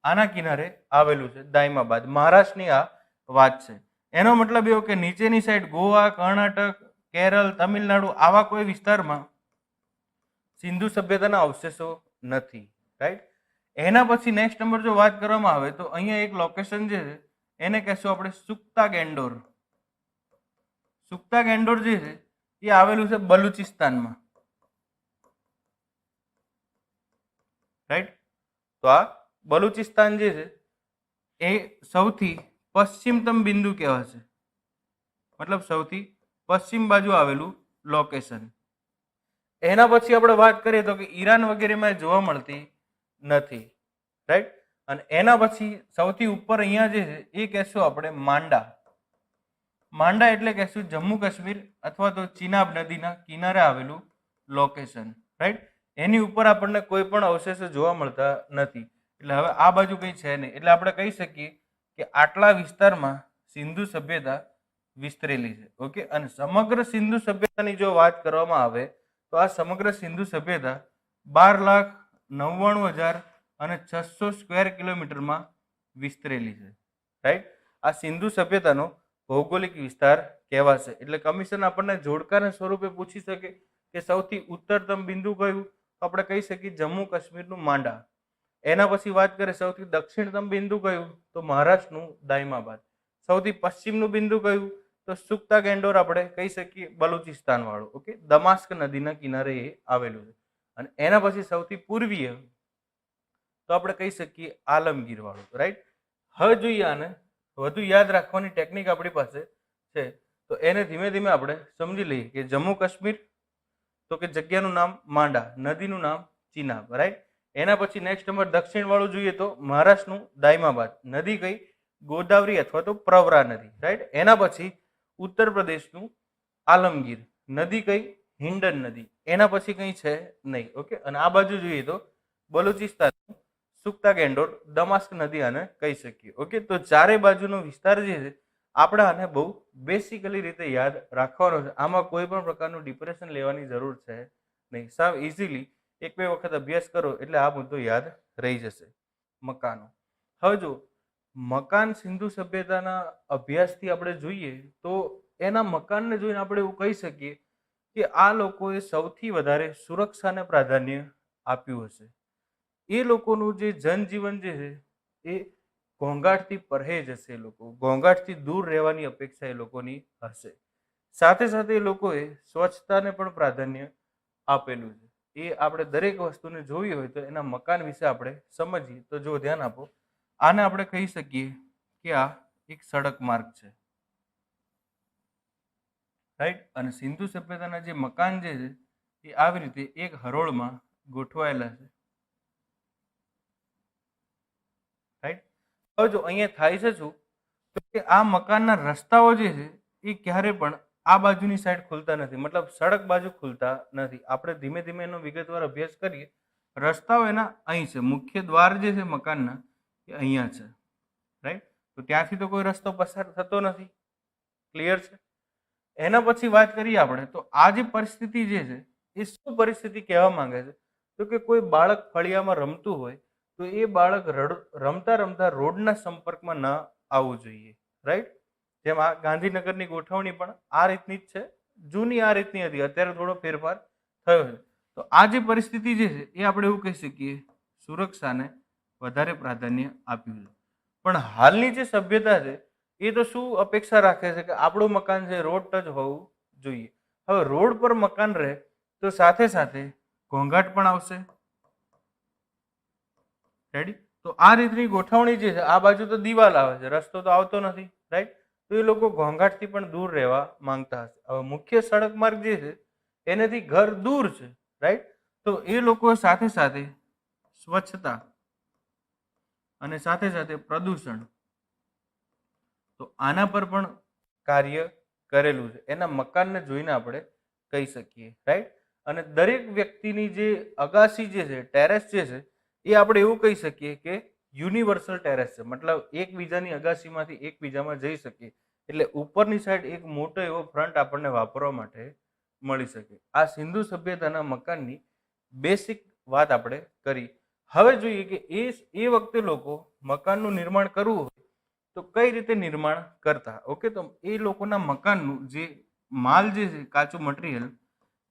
આના કિનારે આવેલું છે દાયમાબાદ. મહારાષ્ટ્રની આ વાત છે. એનો મતલબ એવો કે નીચેની સાઈડ ગોવા, કર્ણાટક, કેરળ, તમિલનાડુ આવા કોઈ વિસ્તારમાં સિંધુ સભ્યતાના અવશેષો નથી, રાઈટ? એના પછી નેક્સ્ટ નંબર જો વાત કરવામાં આવે તો અહીંયા એક લોકેશન જે છે એને કહેશું આપણે સુક્તા ગેન્ડોર. સુક્તા ગેન્ડોર જે છે એ આવેલું છે બલુચિસ્તાનમાં, રાઈટ? તો આ બલુચિસ્તાન જે છે એ સૌથી પશ્ચિમતમ બિંદુ કહેવાશે, મતલબ સૌથી પશ્ચિમ બાજુ આવેલું લોકેશન. એના પછી આપણે વાત કરીએ તો કે ઈરાન વગેરેમાં જોવા મળતી નથી, રાઈટ? અને એના પછી સૌથી ઉપર અહીંયા જે છે એ કહેશું આપણે માંડા. માંડા એટલે કહેશું જમ્મુ કાશ્મીર અથવા તો ચિનાબ નદીના કિનારે આવેલું લોકેશન, રાઈટ? એની ઉપર આપણને કોઈ પણ અવશેષો જોવા મળતા નથી. એટલે હવે આ બાજુ કંઈ છે નહીં, એટલે આપણે કહી શકીએ કે આટલા વિસ્તારમાં સિંધુ સભ્યતા વિસ્તરેલી છે. ઓકે, અને સમગ્ર સિંધુ સભ્યતાની જો વાત કરવામાં આવે તો આ સમગ્ર સિંધુ સભ્યતા 12,99,600 સ્ક્વેર કિલોમીટરમાં વિસ્તરેલી છે, રાઈટ? આ સિંધુ સભ્યતાનો ભૌગોલિક વિસ્તાર કહેવાશે. એટલે કમિશન આપણને જોડકાના સ્વરૂપે પૂછી શકે કે સૌથી ઉત્તરતમ બિંદુ કયું? તો આપણે કહી શકીએ જમ્મુ કાશ્મીરનું માંડા. એના પછી વાત કરીએ સૌથી દક્ષિણતમ બિંદુ કયું? તો મહારાષ્ટ્રનું દાયમાબાદ. સૌથી પશ્ચિમનું બિંદુ કયું? તો સુક્તા ગેન્ડોર આપણે કહી શકીએ બલુચિસ્તાન વાળું. ઓકે, દમાસ્ક નદીના કિનારે એ આવેલું છે. અને એના પછી સૌથી પૂર્વીય તો આપણે કહી શકીએ આલમગીર વાળું, રાઈટ? હવે જોઈએ આને વધુ યાદ રાખવાની ટેકનિક આપણી પાસે છે, તો એને ધીમે ધીમે આપણે સમજી લઈએ કે જમ્મુ કાશ્મીર તો કે જગ્યાનું નામ માંડા, નદીનું નામ ચિનાબ, રાઈટ? એના પછી નેક્સ્ટ નંબર દક્ષિણ વાળું જોઈએ તો મહારાષ્ટ્રનું દાયમાબાદ, નદી કઈ? ગોદાવરી અથવા તો પ્રવરા નદી, રાઈટ? એના પછી ઉત્તર પ્રદેશનું આલમગીર, નદી કઈ? હિન્ડન નદી. એના પછી કંઈ છે નહીં. ઓકે, અને આ બાજુ જોઈએ તો બલુચિસ્તાનનું સુક્તા ગેન્ડોર, દમાસ્ક નદી આને કહી શકીએ. ઓકે, તો ચારે બાજુનો વિસ્તાર જે છે આપણે આને બહુ બેસિકલી રીતે યાદ રાખવાનો છે. આમાં કોઈ પણ પ્રકારનું ડિપ્રેશન લેવાની જરૂર છે નહીં. સાવ ઇઝીલી 1-2 વખત અભ્યાસ કરો એટલે આ મુદ્દો યાદ રહી જશે. મકાનો. હવે જો મકાન સિંધુ સભ્યતાના અભ્યાસથી આપણે જોઈએ તો એના મકાનને જોઈને આપણે એવું કહી શકીએ કે આ લોકોએ સૌથી વધારે સુરક્ષાને પ્રાધાન્ય આપ્યું હશે. એ લોકોનું જે જનજીવન જે છે એ ઘોંઘાટથી પરહેજ હશે, એ લોકો ઘોંઘાટથી દૂર રહેવાની અપેક્ષા એ લોકોની હશે. સાથે સાથે એ લોકોએ સ્વચ્છતાને પણ પ્રાધાન્ય આપેલું છે. એ આપણે દરેક વસ્તુને જોવી હોય તો એના મકાન વિશે આપણે સમજીએ તો જો ધ્યાન આપો, આને આપણે કહી શકીએ કે આ એક સડક માર્ગ છે, રાઈટ. અને સિંધુ સભ્યતાના જે મકાન જે છે એ આવી રીતે એક હરોળમાં ગોઠવાયેલા છે, રાઈટ. હવે જો અહીંયા થાય છે શું, તો કે આ મકાનના રસ્તાઓ જે છે એ ક્યારે પણ આ બાજુની સાઈડ ખુલતા નથી, મતલબ સડક બાજુ ખુલતા નથી. આપણે ધીમે ધીમે એનો વિગતવાર અભ્યાસ કરીએ. રસ્તાઓ એના અહીં છે, મુખ્ય દ્વાર જે છે મકાનના એ અહીંયા છે, રાઈટ. તો ત્યાંથી તો કોઈ રસ્તો પસાર થતો નથી, ક્લિયર છે. એના પછી વાત કરીએ આપણે તો આ જે પરિસ્થિતિ જે છે એ શું પરિસ્થિતિ કહેવા માંગે છે, તો કે કોઈ બાળક ફળિયામાં રમતું હોય તો એ બાળક રમતા રમતા રોડના સંપર્કમાં ન આવવું જોઈએ, રાઈટ. જેમ આ ગાંધીનગરની ગોઠવણી પણ આ રીતની જ છે, જૂની આ રીતની હતી, અત્યારે થોડો ફેરફાર થયો છે. તો આ જે પરિસ્થિતિ જે છે એ આપણે એવું કહી શકીએ સુરક્ષાને વધારે પ્રાધાન્ય આપ્યું છે. પણ હાલની જે સભ્યતા છે એ તો શું અપેક્ષા રાખે છે કે આપણું મકાન છે રોડ ટચ હોવું જોઈએ. હવે રોડ પર મકાન રહે તો સાથે સાથે ઘોંઘાટ પણ આવશે, રેડી. તો આ રીતની ગોઠવણી જે છે, આ બાજુ તો દિવાલ આવે છે, રસ્તો તો આવતો નથી, રાઈટ. તો એ લોકો ઘોંઘાટથી પણ દૂર રહેવા માંગતા હશે. હવે મુખ્ય સડક માર્ગ જે છે એનાથી ઘર દૂર છે, રાઈટ. તો એ લોકો સાથે સાથે સ્વચ્છતા અને સાથે સાથે પ્રદૂષણ, તો આના પર પણ કાર્ય કરેલું છે. એના મકાનને જોઈને આપણે કહી શકીએ, રાઈટ. અને દરેક વ્યક્તિની જે અગાસી જે છે, ટેરેસ જે છે, એ આપણે એવું કહી શકીએ કે યુનિવર્સલ ટેરેસ છે, મતલબ એકબીજાની અગાસીમાંથી એકબીજામાં જઈ શકીએ. એટલે ઉપરની સાઈડ એક મોટો એવો ફ્રન્ટ આપણને વાપરવા માટે મળી શકે. આ સિંધુ સભ્યતાના મકાનની બેસિક વાત આપણે કરી. હવે જોઈએ કે એ વખતે લોકો મકાનનું નિર્માણ કરવું હોય તો કઈ રીતે નિર્માણ કરતા. ઓકે, તો એ લોકોના મકાનનું જે માલ જે છે, કાચું મટીરિયલ,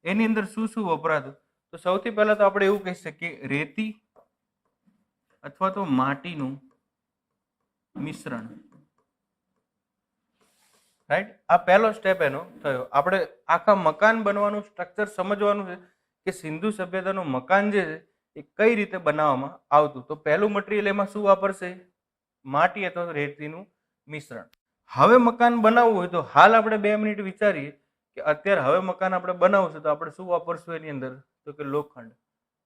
એની અંદર શું શું વપરાતું, તો સૌથી પહેલા તો આપણે એવું કહી શકીએ રેતી અથવા તો માટીનું મિશ્રણ, રાઈટ. આ પહેલો સ્ટેપ એનો થયો. આપણે આખા મકાન બનવાનું સ્ટ્રક્ચર સમજવાનું છે કે સિંધુ સભ્યતાનું મકાન જે છે એ કઈ રીતે બનાવવામાં આવતું. તો પહેલું મટીરિયલ એમાં શું વાપરશે, માટી અથવા રેતીનું મિશ્રણ. હવે મકાન બનાવવું હોય તો હાલ આપણે 2 મિનિટ વિચારીએ કે અત્યારે હવે મકાન આપણે બનાવશું તો આપણે શું વાપરશું એની અંદર, તો કે લોખંડ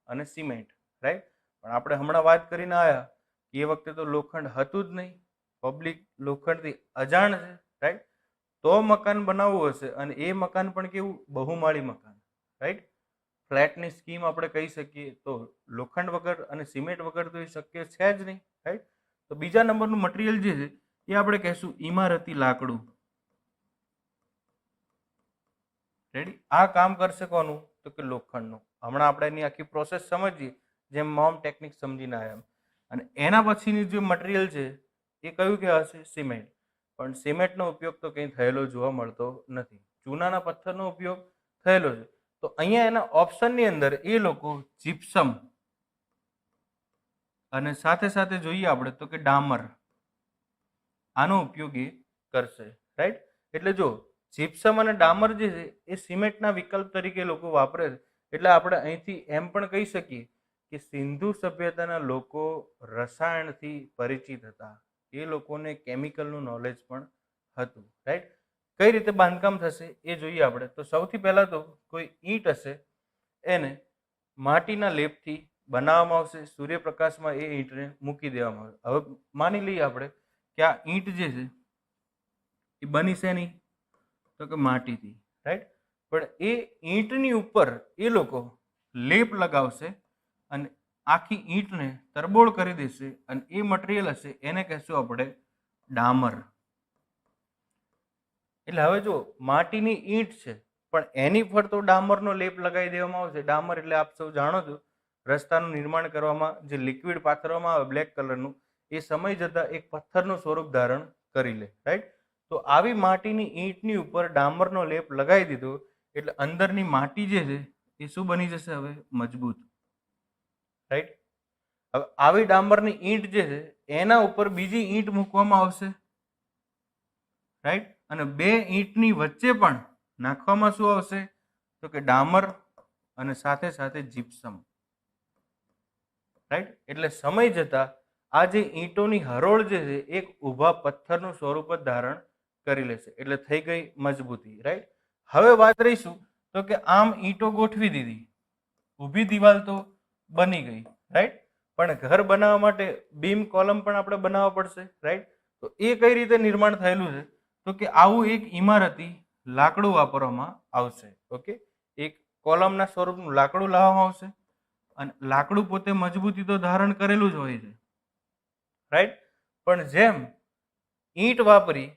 અને સિમેન્ટ, રાઈટ. પણ આપણે હમણાં વાત કરીને આવ્યા એ વખતે તો લોખંડ હતું જ નહીં, પબ્લિક લોખંડથી અજાણ છે, રાઈટ. તો મકાન બનાવવું હશે અને એ મકાન પણ કેવું, બહુમાળી મકાન, રાઈટ. ફ્લેટની સ્કીમ આપણે કહી શકીએ તો લોખંડ વગર અને સિમેન્ટ વગર તો એ શક્ય છે જ નહીં, રાઈટ. તો બીજા નંબરનું મટીરિયલ જે છે એ આપણે કહેશું ઇમારતી લાકડું, રેડી. આ કામ કરશે કોનું, તો કે લોખંડનું. હમણાં આપણે એની આખી પ્રોસેસ સમજીએ જેમ મોમ ટેકનિક સમજીને આવ્યા. અને એના પછીની જે મટીરિયલ છે એ કયું કે હશે, સિમેન્ટ. પણ સિમેન્ટનો ઉપયોગ તો કંઈ થયેલો જોવા મળતો નથી, ચૂનાના પથ્થરનો ઉપયોગ થયેલો છે. તો અહીંયા એના ઓપ્શનની અંદર એ લોકો જીપ્સમ અને સાથે સાથે જોઈએ આપણે તો કે ડામર, આનો ઉપયોગ એ કરશે, રાઈટ. એટલે જો જીપ્સમ અને ડામર જે છે એ સિમેન્ટના વિકલ્પ તરીકે લોકો વાપરે છે. એટલે આપણે અહીંથી એમ પણ કહી શકીએ કે સિંધુ સભ્યતાના લોકો રસાયણથી પરિચિત હતા, એ લોકોને કેમિકલનું નોલેજ પણ હતું, રાઈટ. કઈ રીતે બાંધકામ થશે એ જોઈએ આપણે. તો સૌથી પહેલા તો કોઈ ઈંટ હશે એને માટીના લેપથી બનાવવામાં આવશે, સૂર્યપ્રકાશમાં એ ઈંટને મૂકી દેવામાં આવે. હવે માની લઈએ આપણે કે આ ઈંટ જે છે એ બની છે નહીં, તો કે માટીથી, રાઈટ. પણ એ ઈંટની ઉપર એ લોકો લેપ લગાવશે અને આખી ઈંટને તરબોળ કરી દેશે અને એ મટીરિયલ હશે એને કહેશું આપણે ડામર. એટલે હવે જો માટીની ઈંટ છે પણ એની પર તો ડામરનો લેપ લગાવી દેવામાં આવશે. ડામર એટલે આપ સૌ જાણો છો, રસ્તાનું નિર્માણ કરવામાં જે લિક્વિડ પાથરવામાં આવે બ્લેક કલરનું, એ સમય જતાં એક પથ્થરનું સ્વરૂપ ધારણ કરી લે, રાઈટ. તો આવી માટીની ઈંટની ઉપર ડામરનો લેપ લગાવી દીધો એટલે અંદરની માટી જે છે એ શું બની જશે, હવે મજબૂત, રાઈટ. હવે આવી ડામરની ઈંટ જે છે એના ઉપર બીજી ઈંટ મૂકવામાં આવશે, રાઈટ, અને બે ઈંટની વચ્ચે પણ નાખવામાં શું આવશે તો કે ડામર અને સાથે સાથે જીપ્સમ, રાઈટ. એટલે સમય જતા આ જે ઈંટોની હરોળ જે છે એક ઊભા પથ્થરનું સ્વરૂપ જ ધારણ કરી લેશે, એટલે થઈ ગઈ મજબૂતી, રાઈટ. હવે વાત રહીશું તો કે આમ ઈંટો ગોઠવી દીધી, ઊભી દિવાલ તો બની ગઈ, રાઈટ, પણ ઘર બનાવવા માટે બીમ કોલમ પણ આપણે બનાવવા પડશે, રાઈટ. તો એ કઈ રીતે નિર્માણ થયેલું છે તો કે આવું એક ઇમારતી લાકડું વાપરવામાં આવશે, ઓકે. એક કોલમના સ્વરૂપનું લાકડું લાવવામાં આવશે અને લાકડું પોતે મજબૂતી તો ધારણ કરેલું જ હોય છે, રાઈટ, પણ જેમ ઈંટ વાપરી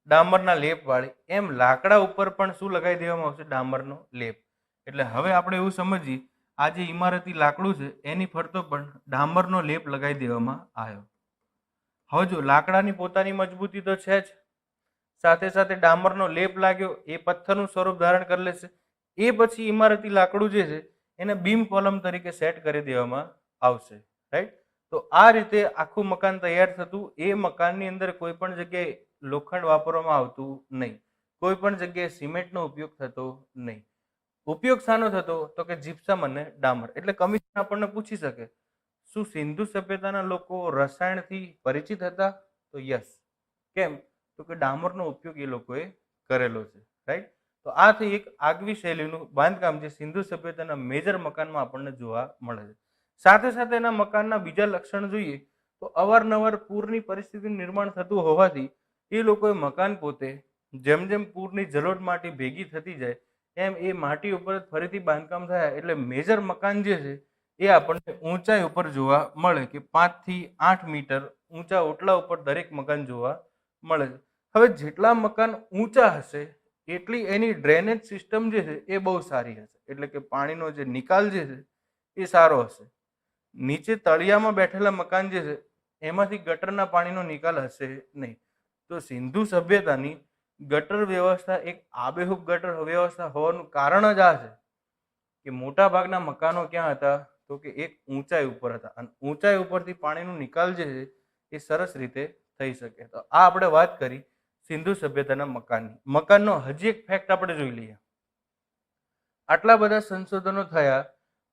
ડામરના લેપ વાળી એમ લાકડા ઉપર પણ શું લગાવી દેવામાં આવશે ડામરનો લેપ. એટલે હવે આપણે એવું સમજીએ આ જે ઇમારતી લાકડું છે એની ફરતો પણ ડામરનો લેપ લગાવી દેવામાં આવ્યો. હવે જો લાકડાની પોતાની મજબૂતી તો છે જ, સાથે સાથે ડામરનો લેપ લાગ્યો એ પથ્થરનું સ્વરૂપ ધારણ કરી લેશે, એ પછી ઇમારતી લાકડું જે છે એને બીમ કોલમ તરીકે સેટ કરી દેવામાં આવશે, રાઈટ. તો આ રીતે આખું મકાન તૈયાર થતું. એ મકાનની અંદર કોઈ પણ જગ્યાએ લોખંડ વાપરવામાં આવતું નહીં, કોઈ પણ જગ્યાએ સિમેન્ટનો ઉપયોગ થતો નહીં. ઉપયોગ શાનો થતો તો કે જીપ્સમ અને ડામર. એટલે કમિશન આપણને પૂછી શકે શું સિંધુ સભ્યતાના લોકો રસાયણથી પરિચિત હતા? તો યસ. કેમ તો કે ડામરનો ઉપયોગ એ લોકોએ કરેલો છે, રાઈટ. તો આ થઈ એક આગવી શૈલીનું બાંધકામ જે સિંધુ સભ્યતાના મેજર મકાનમાં આપણને જોવા મળે છે. સાથે સાથે એના મકાનના બીજા લક્ષણ જોઈએ તો અવારનવાર પૂરની પરિસ્થિતિનું નિર્માણ થતું હોવાથી એ લોકોએ મકાન પોતે જેમ જેમ પૂરની જલોટ માટી ભેગી થતી જાય એમ એ માટી ઉપર ફરીથી બાંધકામ થયા, એટલે મેજર મકાન જે છે એ આપણને ઊંચાઈ ઉપર જોવા મળે કે 5 થી 8 મીટર ઊંચા ઓટલા ઉપર દરેક મકાન જોવા મળે છે. હવે જેટલા મકાન ઊંચા હશે એટલી એની ડ્રેનેજ સિસ્ટમ જે છે એ બહુ સારી હશે, એટલે કે પાણીનો જે નિકાલ જે છે એ સારો હશે. નીચે તળિયામાં બેઠેલા મકાન જે છે એમાંથી ગટરના પાણીનો નિકાલ હશે નહીં. તો સિંધુ સભ્યતાની ગટર વ્યવસ્થા એક આબેહૂબ ગટર વ્યવસ્થા હોવાનું કારણ જ આ છે કે મોટા ભાગના મકાનો ક્યાં હતા તો કે એક ઊંચાઈ ઉપર હતા અને ઊંચાઈ ઉપરથી પાણીનો નિકાલ જે છે એ સરસ રીતે થઈ શકે. તો આ આપણે વાત કરી સિંધુ સભ્યતાના મકાનની. મકાનનો હજી એક ફેક્ટ આપણે જોઈ લઈએ. આટલા બધા સંશોધનો થયા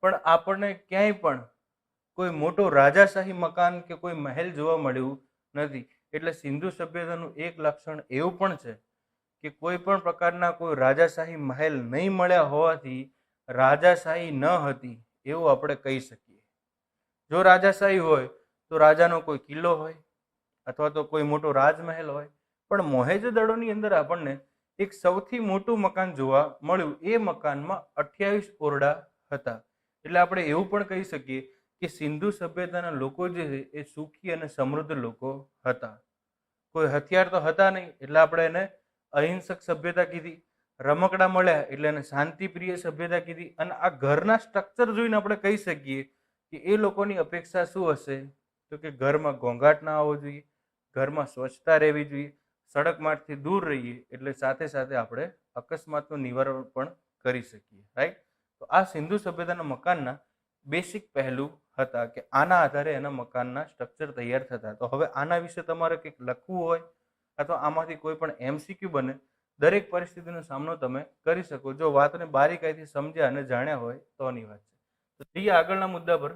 પણ આપણને ક્યાંય પણ કોઈ મોટો રાજાશાહી મકાન કે કોઈ મહેલ જોવા મળ્યું નથી. એટલે સિંધુ સભ્યતાનું એક લક્ષણ એવું પણ છે કે કોઈ પણ પ્રકારના કોઈ રાજાશાહી મહેલ નહીં મળ્યા હોવાથી રાજાશાહી ન હતી એવું આપણે કહી શકીએ. જો રાજાશાહી હોય તો રાજાનો કોઈ કિલ્લો હોય અથવા તો કોઈ મોટો રાજમહેલ હોય, પણ મોહેજોદડોની અંદર આપણને એક સૌથી મોટું મકાન જોવા મળ્યું. એ મકાનમાં 28 ઓરડા હતા. એટલે આપણે એવું પણ કહી શકીએ કે સિંધુ સભ્યતાના લોકો જે છે એ સુખી અને સમૃદ્ધ લોકો હતા. કોઈ હથિયાર તો હતા નહીં એટલે આપણે એને અહિંસક સભ્યતા કીધી. રમકડા મળ્યા એટલે એને શાંતિપ્રિય સભ્યતા કીધી. અને આ ઘરના સ્ટ્રક્ચર જોઈને આપણે કહી શકીએ કે એ લોકોની અપેક્ષા શું હશે તો કે ઘરમાં ઘોંઘાટ ના આવવો જોઈએ, ઘરમાં સ્વચ્છતા રહેવી જોઈએ, સડક માર્ગથી દૂર રહીએ એટલે સાથે સાથે આપણે અકસ્માતનું નિવારણ પણ કરી શકીએ, રાઈટ. તો આ સિંધુ સભ્યતાના મકાનના બેસિક પહેલું હતા કે આના આધારે એના મકાનના સ્ટ્રક્ચર તૈયાર થતા. તો હવે આના વિશે તમારે કંઈક લખવું હોય અથવા આમાંથી કોઈ પણ એમસીક્યુ બને, દરેક પરિસ્થિતિનો સામનો તમે કરી શકો જો વાતને બારીકાઈથી સમજ્યા અને જાણ્યા હોય તોની વાત છે. તો જઈએ આગળના મુદ્દા પર.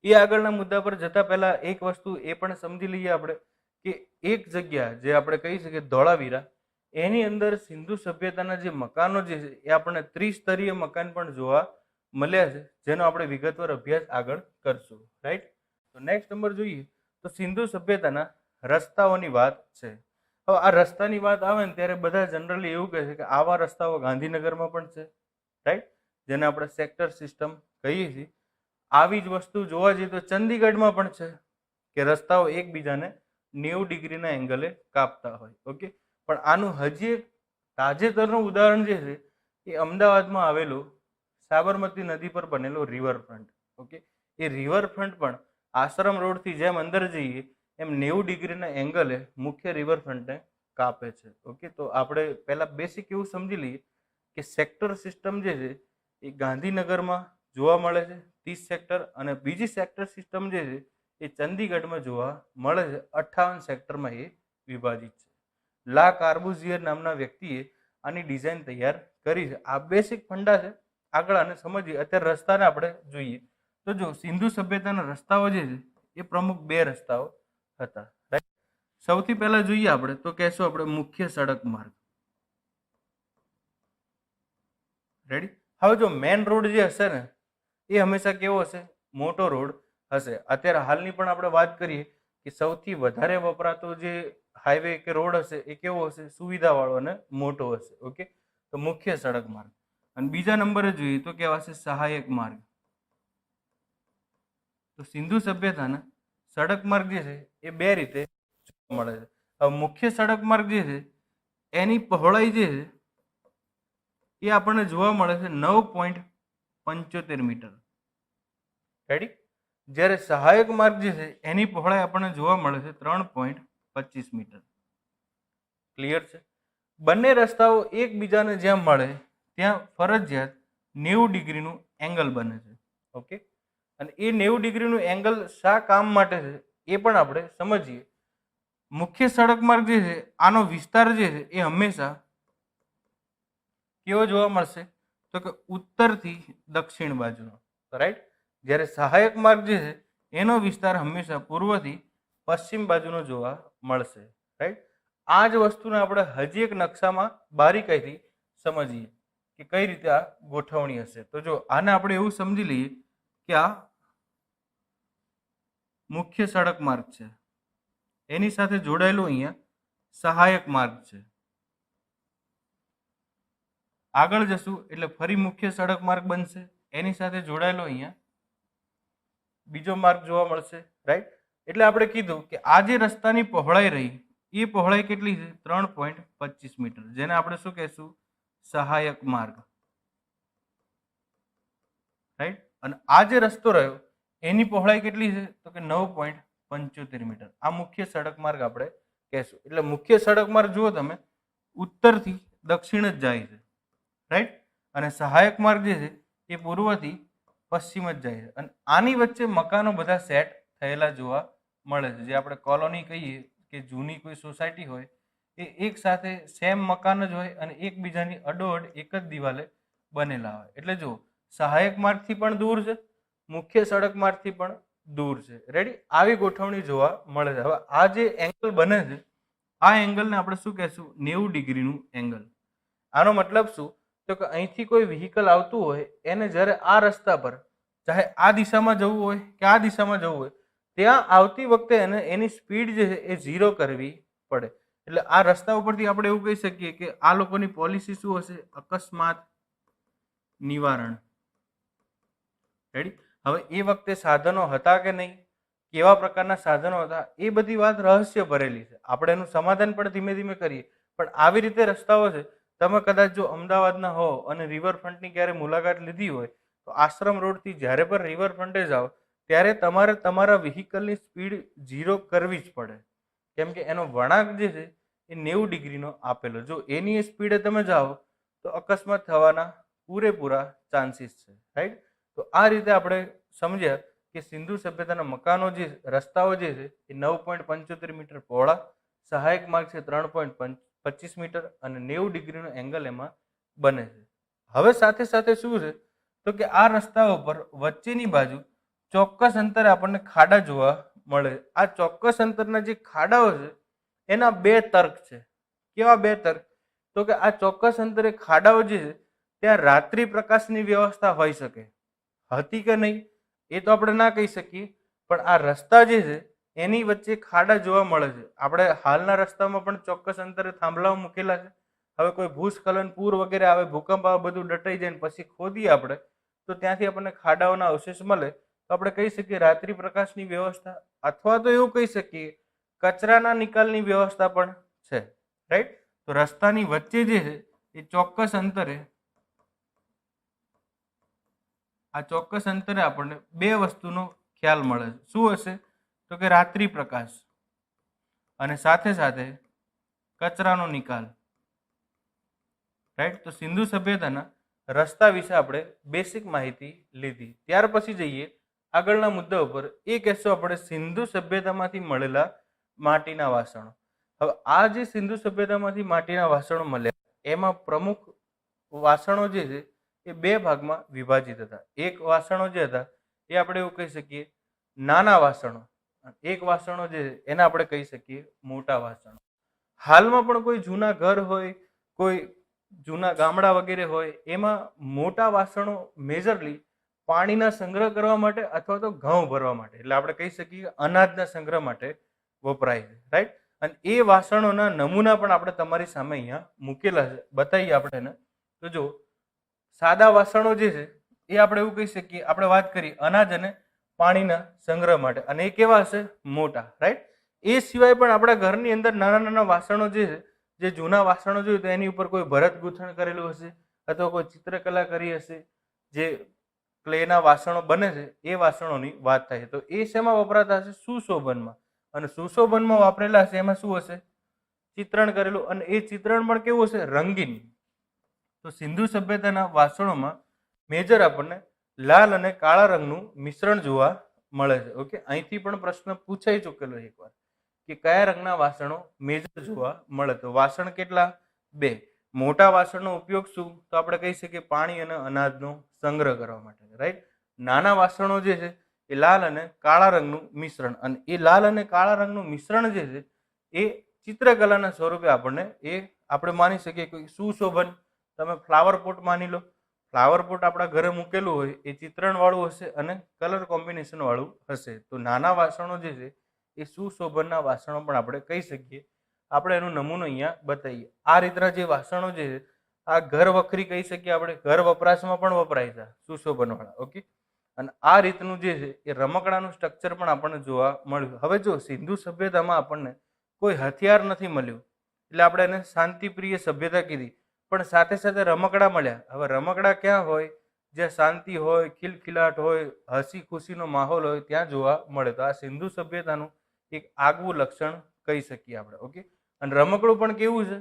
આગળના મુદ્દા પર જતા પહેલા એક વસ્તુ એ પણ સમજી લઈએ આપણે કે એક જગ્યા જે આપણે કહી શકીએ ધોળાવીરા, એની અંદર સિંધુ સભ્યતાના જે મકાનો જે છે એ આપણને ત્રિસ્તરીય મકાન પણ જોવા મળ્યા છે, જેનો આપણે વિગતવાર અભ્યાસ આગળ કરશું, રાઈટ. તો નેક્સ્ટ નંબર જોઈએ તો સિંધુ સભ્યતાના રસ્તાઓની વાત છે. હવે આ રસ્તાની વાત આવે ને ત્યારે બધા જનરલી એવું કહે છે કે આવા રસ્તાઓ ગાંધીનગરમાં પણ છે, રાઈટ, જેને આપણે સેક્ટર સિસ્ટમ કહીએ છીએ. આવી જ વસ્તુ જોવા જઈએ તો ચંદીગઢમાં પણ છે કે રસ્તાઓ એકબીજાને 90 ડિગ્રીના એંગલે કાપતા હોય, ઓકે. પણ આનું હજી એક તાજેતરનું ઉદાહરણ જે છે એ અમદાવાદમાં આવેલું સાબરમતી નદી પર બનેલો રિવરફ્રન્ટ, ઓકે. એ રિવરફ્રન્ટ પણ આશ્રમ રોડથી જેમ અંદર જઈએ એમ 90 ડિગ્રીના એંગલે મુખ્ય રિવરફ્રન્ટને કાપે છે, ઓકે. તો આપણે પહેલા બેસિક એવું સમજી લઈએ કે સેક્ટર સિસ્ટમ જે છે એ ગાંધીનગરમાં જોવા મળે છે, 30 સેક્ટર અને બીજી સેક્ટર સિસ્ટમ જે છે એ ચંદીગઢમાં જોવા મળે છે. 58 સેક્ટરમાં એ વિભાજિત છે. લા કાર્બુઝિયર નામના વ્યક્તિએ આની ડિઝાઇન તૈયાર કરી છે. આ બેસિક ફંડા છે. આગળ આને સમજીએ. અત્યારે રસ્તાને આપણે જોઈએ તો જો સિંધુ સભ્યતાના રસ્તાઓ જે છે એ પ્રમુખ બે રસ્તાઓ હતા. રાઈટ. સૌથી પહેલા જોઈએ આપણે તો કહેશું આપણે મુખ્ય સડક માર્ગ. રેડી. હવે જો મેન રોડ જે હશે ને એ હંમેશા કેવો હશે? મોટો રોડ હશે. અત્યારે હાલની પણ આપણે વાત કરીએ કે સૌથી વધારે વપરાતો જે હાઈવે કે રોડ હશે એ કેવો હશે? સુવિધાવાળો અને મોટો હશે. ઓકે, તો મુખ્ય સડક માર્ગ. અને બીજા નંબરે જોઈએ તો કેવા છે? સહાયક માર્ગ. તો સિંધુ સભ્યતાના સડક માર્ગ જે છે એ બે રીતે જોવા મળે છે. હવે મુખ્ય સડક માર્ગ જે છે એની પહોળાઈ જે છે એ આપણને જોવા મળે છે 9.75 મીટર. રેડી. જ્યારે સહાયક માર્ગ જે છે એની પહોળાઈ આપણને જોવા મળે છે 3.25 મીટર. ક્લિયર છે? બંને રસ્તાઓ એકબીજાને જ્યાં મળે ત્યાં ફરજિયાત 90 ડિગ્રીનું એંગલ બને છે. ઓકે, અને એ 90 ડિગ્રીનું એંગલ શા કામ માટે છે એ પણ આપણે સમજીએ. મુખ્ય સડક માર્ગ જે છે આનો વિસ્તાર જે છે એ હંમેશા કેવો જોવા મળશે? તો કે ઉત્તરથી દક્ષિણ બાજુનો. રાઈટ. જ્યારે સહાયક માર્ગ જે છે એનો વિસ્તાર હંમેશા પૂર્વથી પશ્ચિમ બાજુનો જોવા મળશે. રાઈટ. આ જ વસ્તુને આપણે હજી એક નકશામાં બારીકાઈથી સમજીએ કે કઈ રીતે આ ગોઠવણી હશે. તો જો આને આપણે એવું સમજી લઈએ કે આ મુખ્ય સડક માર્ગ છે, એની સાથે જોડાયેલો અહીંયા સહાયક માર્ગ છે. આગળ જશું એટલે ફરી મુખ્ય સડક માર્ગ બનશે, એની સાથે જોડાયેલો અહીંયા બીજો માર્ગ જોવા મળશે. રાઈટ. એટલે આપણે કીધું કે આ જે રસ્તાની પહોળાઈ રહી એ પહોળાઈ કેટલી છે? 3.25 મીટર, જેને આપણે શું કહેશું? સહાયક માર્ગ. રાઈટ. અને આ જે રસ્તો રહ્યો એની પહોળાઈ કેટલી છે? તો કે 9.75 મીટર. આ મુખ્ય સડક માર્ગ આપણે કહેશું. એટલે મુખ્ય સડક માર્ગ જુઓ તમે, ઉત્તરથી દક્ષિણ જ જાય છે. રાઈટ. અને સહાયક માર્ગ જે છે એ પૂર્વથી પશ્ચિમ જ જાય છે. અને આની વચ્ચે મકાનો બધા સેટ થયેલા જોવા મળે છે. જે આપણે કોલોની કહીએ કે જૂની કોઈ સોસાયટી હોય એ એક સાથે સેમ મકાન જ હોય અને એકબીજાની અડોઅડ એક જ દિવાલે બનેલા હોય. એટલે જો સહાયક માર્ગથી પણ દૂર છે, મુખ્ય સડક માર્ગથી પણ દૂર છે. રેડી. આવી ગોઠવણી જોવા મળે છે. હવે આ જે એંગલ બને છે આ એંગલને આપણે શું કહેશું? 90 ડિગ્રીનું એંગલ. આનો મતલબ શું? તો કે અહીંથી કોઈ વ્હીકલ આવતું હોય એને જ્યારે આ રસ્તા પર ચાહે આ દિશામાં જવું હોય કે આ દિશામાં જવું હોય ત્યાં આવતી વખતે એને એની સ્પીડ જે છે એ 0 કરવી પડે. એટલે આ રસ્તા ઉપરથી આપણે એવું કહી શકીએ કે આ લોકોની પોલિસી શું હશે? અકસ્માત નિવારણ. રેડી. હવે એ વખતે સાધનો હતા કે નહીં, કેવા પ્રકારના સાધનો હતા, એ બધી વાત રહસ્ય ભરેલી છે. આપણે એનું સમાધાન પણ ધીમે ધીમે કરીએ. પણ આવી રીતે રસ્તાઓ છે. તમે કદાચ જો અમદાવાદના હો અને રિવરફ્રન્ટની ક્યારે મુલાકાત લીધી હોય તો આશ્રમ રોડથી જ્યારે પણ રિવરફ્રન્ટે જાઓ ત્યારે તમારે તમારા વ્હીકલની સ્પીડ 0 કરવી જ પડે. કેમ કે એનો વળાંક જે છે એ 90 ડિગ્રીનો આપેલો. જો એની સ્પીડે તમે જાઓ તો અકસ્માત થવાના પૂરેપૂરા ચાન્સીસ છે. રાઈટ. તો આ રીતે આપણે સમજ્યા કે સિંધુ સભ્યતાના મકાનો જે રસ્તાઓ જે છે એ 9.75 મીટર પહોળા, સહાયક માર્ગ છે 3.25 મીટર અને 90 ડિગ્રીનો એંગલ એમાં બને છે. હવે સાથે સાથે શું છે તો કે આ રસ્તાઓ પર વચ્ચેની બાજુ ચોક્કસ અંતરે આપણને ખાડા જોવા મળે. આ ચોક્કસ અંતરના જે ખાડાઓ છે એના બે તર્ક છે. કેવા બે તર્ક? તો કે આ ચોક્કસ અંતરે ખાડાઓ જે છે ત્યાં રાત્રિ પ્રકાશની વ્યવસ્થા હોઈ શકે. હતી કે નહીં એ તો આપણે ના કહી શકીએ, પણ આ રસ્તા જે છે એની વચ્ચે ખાડા જોવા મળે છે. આપણે હાલના રસ્તામાં પણ ચોક્કસ અંતરે થાંભલાઓ મૂકેલા છે. હવે કોઈ ભૂસ્ખલન, પૂર વગેરે આવે, ભૂકંપ આવે, બધું દટાઈ જાય ને પછી ખોદીએ આપણે તો ત્યાંથી આપણને ખાડાઓના અવશેષ મળે તો આપણે કહી શકીએ રાત્રિ પ્રકાશની વ્યવસ્થા, અથવા તો એવું કહી શકીએ કચરાના નિકાલની વ્યવસ્થા પણ છે. રાઈટ. તો રસ્તાની વચ્ચે જે છે એ ચોક્કસ અંતરે આપણને બે વસ્તુનો ખ્યાલ મળે છે. શું હશે? તો કે રાત્રિ પ્રકાશ અને સાથે સાથે કચરાનો નિકાલ. રાઈટ. તો સિંધુ સભ્યતાના રસ્તા વિશે આપણે બેસિક માહિતી લીધી. ત્યાર પછી જઈએ આગળના મુદ્દા ઉપર. એ કહેશું આપણે સિંધુ સભ્યતામાંથી મળેલા માટીના વાસણો. હવે આ જે સિંધુ સભ્યતામાંથી માટીના વાસણો મળ્યા એમાં પ્રમુખ વાસણો જે છે એ બે ભાગમાં વિભાજિત હતા. એક વાસણો જે હતા એ આપણે એવું કહી શકીએ નાના વાસણો, એક વાસણો જે છે એને આપણે કહી શકીએ મોટા વાસણો. હાલમાં પણ કોઈ જૂના ઘર હોય, કોઈ જૂના ગામડા વગેરે હોય, એમાં મોટા વાસણો મેજરલી પાણીના સંગ્રહ કરવા માટે અથવા તો ઘઉં ભરવા માટે, એટલે આપણે કહી શકીએ અનાજના સંગ્રહ માટે વપરાય છે, રાઈટ. અને એ વાસણોના નમૂના પણ આપણે તમારી સામે અહીંયા મૂકેલા છે, બતાવીએ આપણે એને. તો જો સાદા વાસણો જે છે એ આપણે એવું કહી શકીએ, આપણે વાત કરી અનાજ અને પાણીના સંગ્રહ માટે, અને એ કેવા હશે? મોટા, રાઈટ. એ સિવાય પણ આપણા ઘરની અંદર નાના નાના વાસણો જે છે, જે જૂના વાસણો જોયું તો એની ઉપર કોઈ ભરત ગૂંથણ કરેલું હશે અથવા કોઈ ચિત્રકલા કરી હશે, જે ક્લેના વાસણો બને છે એ વાસણોની વાત થાય છે. તો એ શેમાં વપરાતા હશે? સુશોભનમાં. અને સુશોભનમાં વાપરેલા હશે એમાં શું હશે? ચિત્રણ કરેલું, અને એ ચિત્રણ પણ કેવું હશે? રંગીન. તો સિંધુ સભ્યતાના વાસણોમાં મેજર આપણને લાલ અને કાળા રંગનું મિશ્રણ જોવા મળે છે. ઓકે, અહીંથી પણ પ્રશ્ન પૂછાઈ ચૂકેલો એકવાર કે કયા રંગના વાસણો મેજર જોવા મળે. તો વાસણ કેટલા? બે. મોટા વાસણનો ઉપયોગ શું? તો આપણે કહી શકીએ પાણી અને અનાજનો સંગ્રહ કરવા માટે, રાઈટ. નાના વાસણો જે છે એ લાલ અને કાળા રંગનું મિશ્રણ, અને એ લાલ અને કાળા રંગનું મિશ્રણ જે છે એ ચિત્રકલાના સ્વરૂપે આપણને એ આપણે માની શકીએ કોઈ સુશોભન. તમે ફ્લાવર પોટ માની લો, ફ્લાવર પોટ આપણા ઘરે મૂકેલું હોય એ ચિત્રણ વાળું હશે અને કલર કોમ્બિનેશન વાળું હશે. તો નાના વાસણો જે છે એ સુશોભનના વાસણો પણ આપણે કહી શકીએ. આપણે એનો નમૂનો અહીંયા બતાવીએ. આ રીતના જે વાસણો જે છે આ ઘર વખરી કહી શકીએ, આપણે ઘર વપરાશમાં પણ વપરાય છે સુશોભન વાળા. ઓકે, અને આ રીતનું જે છે એ રમકડાનું સ્ટ્રક્ચર પણ આપણને જોવા મળ્યું. હવે જો સિંધુ સભ્યતામાં આપણને કોઈ હથિયાર નથી મળ્યું એટલે આપણે એને શાંતિપ્રિય સભ્યતા કીધી, પણ સાથે સાથે રમકડા મળ્યા. હવે રમકડા ક્યાં હોય? જ્યાં શાંતિ હોય, ખિલખિલાટ હોય, હસી ખુશીનો માહોલ હોય ત્યાં જોવા મળે. તો આ સિંધુ સભ્યતાનું એક આગવું લક્ષણ કહી શકીએ આપણે. ઓકે, અને રમકડું પણ કેવું છે?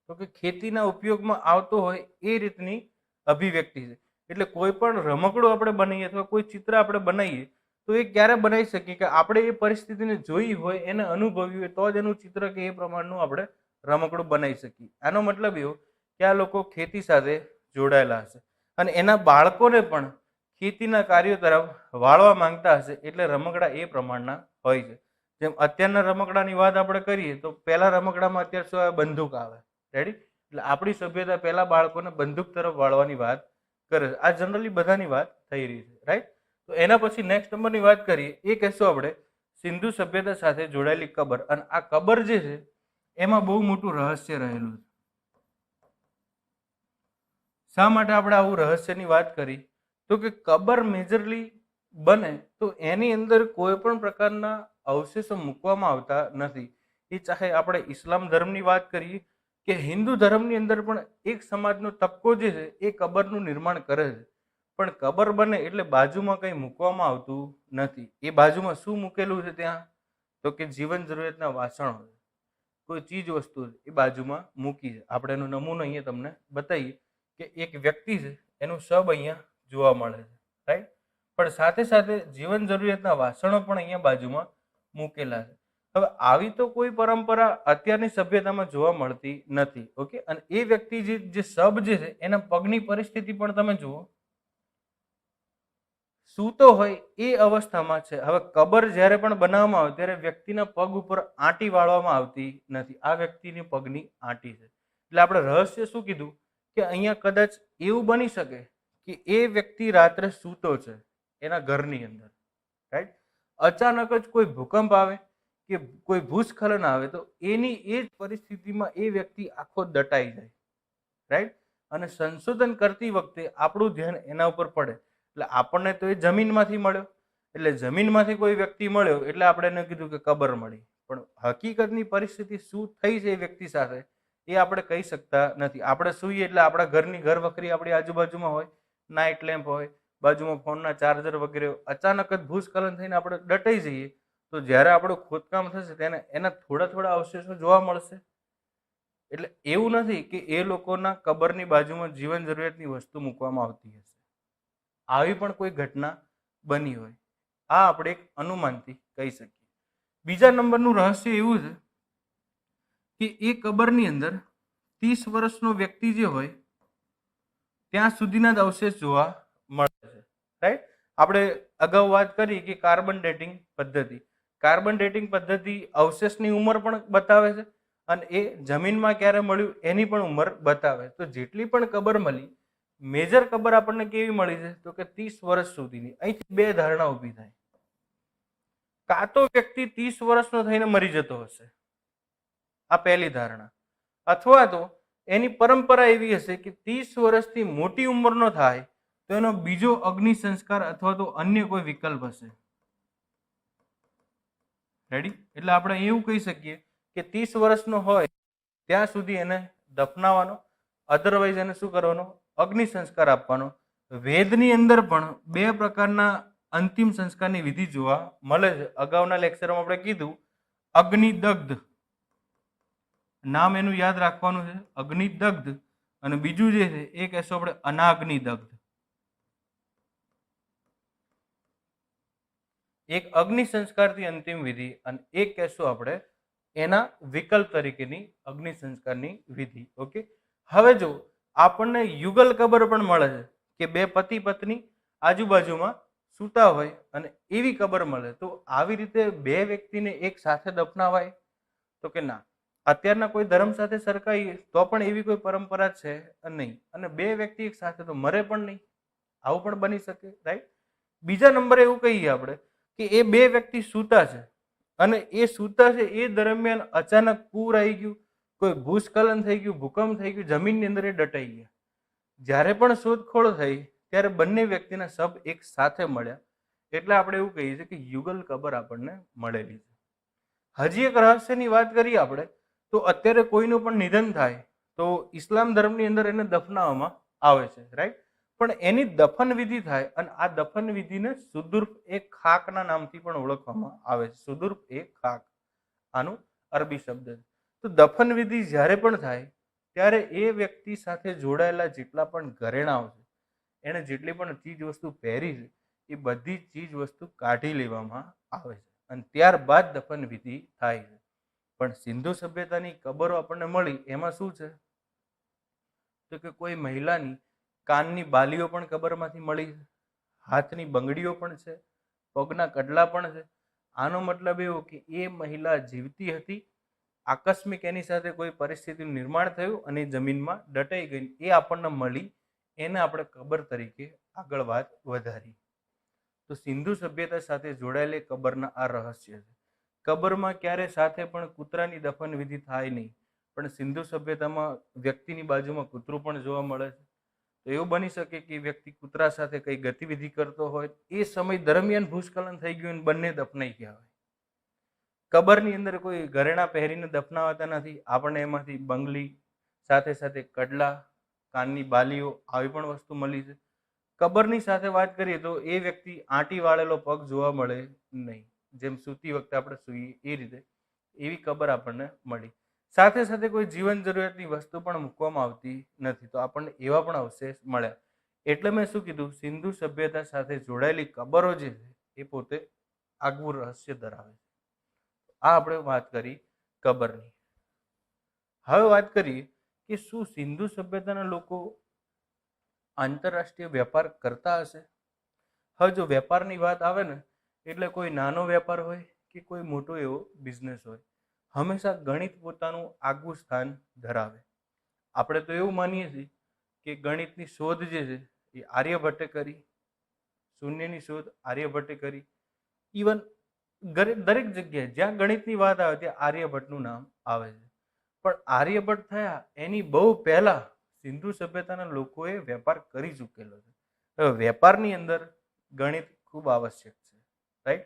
તો કે ખેતીના ઉપયોગમાં આવતો હોય એ રીતની અભિવ્યક્તિ છે. એટલે કોઈ પણ રમકડું આપણે બનાવીએ અથવા કોઈ ચિત્ર આપણે બનાવીએ તો એ ક્યારે બનાવી શકીએ કે આપણે એ પરિસ્થિતિને જોઈ હોય, એને અનુભવ્યું હોય, તો જ એનું ચિત્ર કે એ પ્રમાણનું આપણે રમકડું બનાવી શકીએ. આનો મતલબ એવો કે આ લોકો ખેતી સાથે જોડાયેલા હશે અને એના બાળકોને પણ ખેતીના કાર્યો તરફ વાળવા માંગતા હશે, એટલે રમકડા એ પ્રમાણના હોય છે. જેમ અત્યારના રમકડાની વાત આપણે કરીએ તો પહેલા રમકડામાં અત્યાર શું આવે? બંદૂક આવે, રેડી. એટલે આપણી સભ્યતા પહેલા બાળકોને બંદૂક તરફ વાળવાની વાત કરે છે. આ જનરલી બધાની વાત થઈ રહી છે, રાઈટ. તો એના પછી નેક્સ્ટ નંબરની વાત કરીએ, એ કહેશું આપણે સિંધુ સભ્યતા સાથે જોડાયેલી કબર. અને આ કબર જે છે એમાં બહુ મોટું રહસ્ય રહેલું છે. શા માટે આપણે આવું રહસ્યની વાત કરી? તો કે કબર મેજરલી બને તો એની અંદર કોઈ પણ પ્રકારના અવશેષો મૂકવામાં આવતા નથી. એ ચાહે આપણે ઇસ્લામ ધર્મની વાત કરીએ કે હિન્દુ ધર્મની અંદર પણ એક સમાજનો તબકો જે છે એ કબરનું નિર્માણ કરે છે. પણ કબર બને એટલે બાજુમાં કંઈ મૂકવામાં આવતું નથી. એ બાજુમાં શું મૂકેલું છે ત્યાં? તો કે જીવન જરૂરિયાતના વાસણો, કોઈ ચીજ વસ્તુ એ બાજુમાં મૂકી છે. આપણે એનો નમૂનો અહીંયા તમને બતાવીએ કે એક વ્યક્તિ છે એનું શબ અહીંયા જોવા મળે છે, રાઈટ. પણ સાથે સાથે જીવન જરૂરિયાતના વાસણો પણ અહીંયા બાજુમાં મૂકેલા છે. હવે આવી તો કોઈ પરંપરા અત્યારની સભ્યતામાં જોવા મળતી નથી. ઓકે, અને એ વ્યક્તિ જે શબ જે છે એના પગની પરિસ્થિતિ પણ તમે જુઓ, સૂતો હોય એ અવસ્થામાં છે. હવે કબર જ્યારે પણ બનાવવામાં આવે ત્યારે વ્યક્તિના પગ ઉપર આંટી વાળવામાં આવતી નથી. આ વ્યક્તિની પગની આંટી છે. એટલે આપણે રહસ્ય શું કીધું કે અહીંયા કદાચ એવું બની શકે કે એ વ્યક્તિ રાત્રે સૂતો છે એના ઘરની અંદર, રાઈટ. અચાનક જ કોઈ ભૂકંપ આવે કે કોઈ ભૂસ્ખલન આવે તો એની એ જ પરિસ્થિતિમાં એ વ્યક્તિ આખો દટાઈ જાય, રાઈટ. અને સંશોધન કરતી વખતે આપણું ધ્યાન એના ઉપર પડે. એટલે આપણને તો એ જમીનમાંથી મળ્યો, એટલે જમીનમાંથી કોઈ વ્યક્તિ મળ્યો એટલે આપણે એને કીધું કે કબર મળી. પણ હકીકતની પરિસ્થિતિ શું થઈ છે એ વ્યક્તિ સાથે એ આપણે કહી શકતા નથી. આપણે સૂઈએ એટલે આપણા ઘરની ઘર વખરી આપણી આજુબાજુમાં હોય, નાઇટ લેમ્પ હોય, બાજુમાં ફોનના ચાર્જર વગેરે. અચાનક જ ભૂસ્ખલન થઈને આપણે દટાઈ જઈએ તો જ્યારે આપણું ખોદકામ થશે તેને એના થોડા થોડા અવશેષો જોવા મળશે. એટલે એવું નથી કે એ લોકોના કબરની બાજુમાં જીવન જરૂરિયાતની વસ્તુ મૂકવામાં આવતી હશે. આવી પણ કોઈ ઘટના બની હોય. આ આપણે એક અનુમાનથી કહી શકીએ. બીજા નંબરનું રહસ્ય એવું છે કે એ કબરની અંદર 30 વર્ષનો વ્યક્તિ જે હોય ત્યાં સુધીના જ અવશેષ જોવા મળે છે. રાઈટ? આપણે અગાઉ વાત કરી કે કાર્બન ડેટિંગ પદ્ધતિ. કાર્બન ડેટિંગ પદ્ધતિ અવશેષની ઉંમર પણ બતાવે છે અને એ જમીનમાં ક્યારે મળ્યું એની પણ ઉંમર બતાવે. તો જેટલી પણ કબર મળી, મેજર કબર આપણને કેવી મળી છે તો કે 30 વર્ષ સુધીની. અહીંથી બે ધારણા ઊભી થાય. કાં તો વ્યક્તિ 30 વર્ષનો થઈને મરી જતો હશે, આ પહેલી ધારણા, અથવા તો એની પરંપરા એવી હશે કે 30 વર્ષથી મોટી ઉંમરનો થાય તો એનો બીજો અગ્નિ સંસ્કાર અથવા તો અન્ય કોઈ વિકલ્પ હશે. રેડી? એટલે આપણે એવું કહી શકીએ કે 30 વર્ષનો હોય ત્યાં સુધી એને દફનાવાનો, અધરવાઇઝ એને શું કરવાનો? અગ્નિ સંસ્કાર આપવાનો. વેદની અંદર પણ બે પ્રકારના અંતિમ સંસ્કારની વિધિ જોવા મળે છે. અગાઉના લેક્ચરમાં આપણે કીધું અગ્નિદગ્ધ, નામ એનું યાદ રાખવાનું છે, અગ્નિદગ્ધ. અને બીજું જે છે એ કહેશું આપણે અનાગ્નિદગ્ધ. એક અગ્નિ સંસ્કારથી અંતિમ વિધિ અને એક કહેશું આપણે એના વિકલ્પ તરીકેની અગ્નિ સંસ્કારની વિધિ. ઓકે, હવે જો આપણને યુગલ કબર પણ મળે છે કે બે પતિ પત્ની આજુબાજુમાં સૂતા હોય અને એવી કબર મળે, તો આવી રીતે બે વ્યક્તિને એક સાથે દફનાવાય? તો કે ના. અત્યારના કોઈ ધર્મ સાથે સરખાઈએ તો પણ એવી કોઈ પરંપરા છે નહીં. અને બે વ્યક્તિ એક સાથે તો મરે પણ નહીં. આવું પણ બની શકે. રાઈટ? બીજા નંબરે એવું કહીએ આપણે કે એ બે વ્યક્તિ સૂતા છે અને એ સૂતા છે એ દરમિયાન અચાનક પૂર આવી ગયું, કોઈ ભૂસ્ખલન થઈ ગયું, ભૂકંપ થઈ ગયું, જમીનની અંદર એ દટાઈ ગયા. જ્યારે પણ શોધખોળ થઈ ત્યારે બંને વ્યક્તિના શબ એક સાથે મળ્યા. એટલે આપણે એવું કહીએ છીએ કે યુગલ કબર આપણને મળેલી છે. હજી એક રહસ્યની વાત કરીએ આપણે તો અત્યારે કોઈનું પણ નિધન થાય તો ઇસ્લામ ધર્મની અંદર એને દફનાવવામાં આવે છે. રાઈટ? પણ એની દફન વિધિ થાય અને આ દફન વિધિને સુદુર્ફ એ ખાકના નામથી પણ ઓળખવામાં આવે છે. સુદુર્ફ એ ખાક આનું અરબી શબ્દ છે. તો દફન વિધિ જ્યારે પણ થાય ત્યારે એ વ્યક્તિ સાથે જોડાયેલા જેટલા પણ ઘરેણાઓ છે, એને જેટલી પણ ચીજ વસ્તુ પહેરી છે, એ બધી ચીજ વસ્તુ કાઢી લેવામાં આવે છે અને ત્યારબાદ દફન વિધિ થાય છે. પણ સિંધુ સભ્યતાની કબરો આપણને મળી એમાં શું છે તો કે કોઈ મહિલાની કાનની બાલીઓ પણ કબરમાંથી મળી છે, હાથની બંગડીઓ પણ છે, પગના કડલા પણ છે. આનો મતલબ એવો કે એ મહિલા જીવતી હતી, આકસ્મિક એની સાથે કોઈ પરિસ્થિતિનું નિર્માણ થયું અને જમીનમાં દટાઈ ગઈ, એ આપણને મળી, એને આપણે કબર તરીકે આગળ વાત વધારી. તો સિંધુ સભ્યતા સાથે જોડાયેલી કબરના આ રહસ્ય છે. કબરમાં ક્યારે સાથે પણ કૂતરાની દફન વિધિ થાય નહીં, પણ સિંધુ સભ્યતામાં વ્યક્તિની બાજુમાં કૂતરું પણ જોવા મળે છે. તો એવું બની શકે કે વ્યક્તિ કૂતરા સાથે કઈ ગતિવિધિ કરતો હોય, એ સમય દરમિયાન ભૂસ્ખલન થઈ ગયું અને બંને દફનાઈ ગયા હોય. કબરની અંદર કોઈ ઘરેણા પહેરીને દફનાવાતા નથી. આપણને એમાંથી બંગલી સાથે સાથે કડલા, કાનની બાલીઓ આવી પણ વસ્તુ મળી છે. કબરની સાથે વાત કરીએ તો એ વ્યક્તિ આંટી વાળેલો પગ જોવા મળે નહીં. જેમ સૂતી વખતે આપણે સૂઈએ એ રીતે એવી કબર આપણને મળી. સાથે સાથે કોઈ જીવન જરૂરિયાતની વસ્તુ પણ મૂકવામાં આવતી નથી. તો આપણને એવા પણ અવશેષ મળ્યા. એટલે મેં શું કીધું, સિંધુ સભ્યતા સાથે જોડાયેલી કબરો જે છે એ પોતે આગવું રહસ્ય ધરાવે છે. આ આપણે વાત કરી કબરની. હવે વાત કરીએ કે શું સિંધુ સભ્યતાના લોકો આંતરરાષ્ટ્રીય વેપાર કરતા હશે? હવે જો વેપારની વાત આવે ને એટલે કોઈ નાનો વેપાર હોય કે કોઈ મોટો એવો બિઝનેસ હોય, હંમેશા ગણિત પોતાનું આગવું સ્થાન ધરાવે. આપણે તો એવું માનીએ છીએ કે ગણિતની શોધ જે છે એ આર્યભટ્ટે કરી, શૂન્યની શોધ આર્યભટ્ટે કરી. ઇવન દરેક જગ્યાએ જ્યાં ગણિતની વાત આવે ત્યાં આર્યભટ્ટનું નામ આવે છે. પણ આર્યભટ્ટ થયા એની બહુ પહેલા સિંધુ સભ્યતાના લોકોએ વેપાર કરી ચૂકેલો છે. હવે વેપારની અંદર ગણિત ખૂબ આવશ્યક છે. રાઈટ?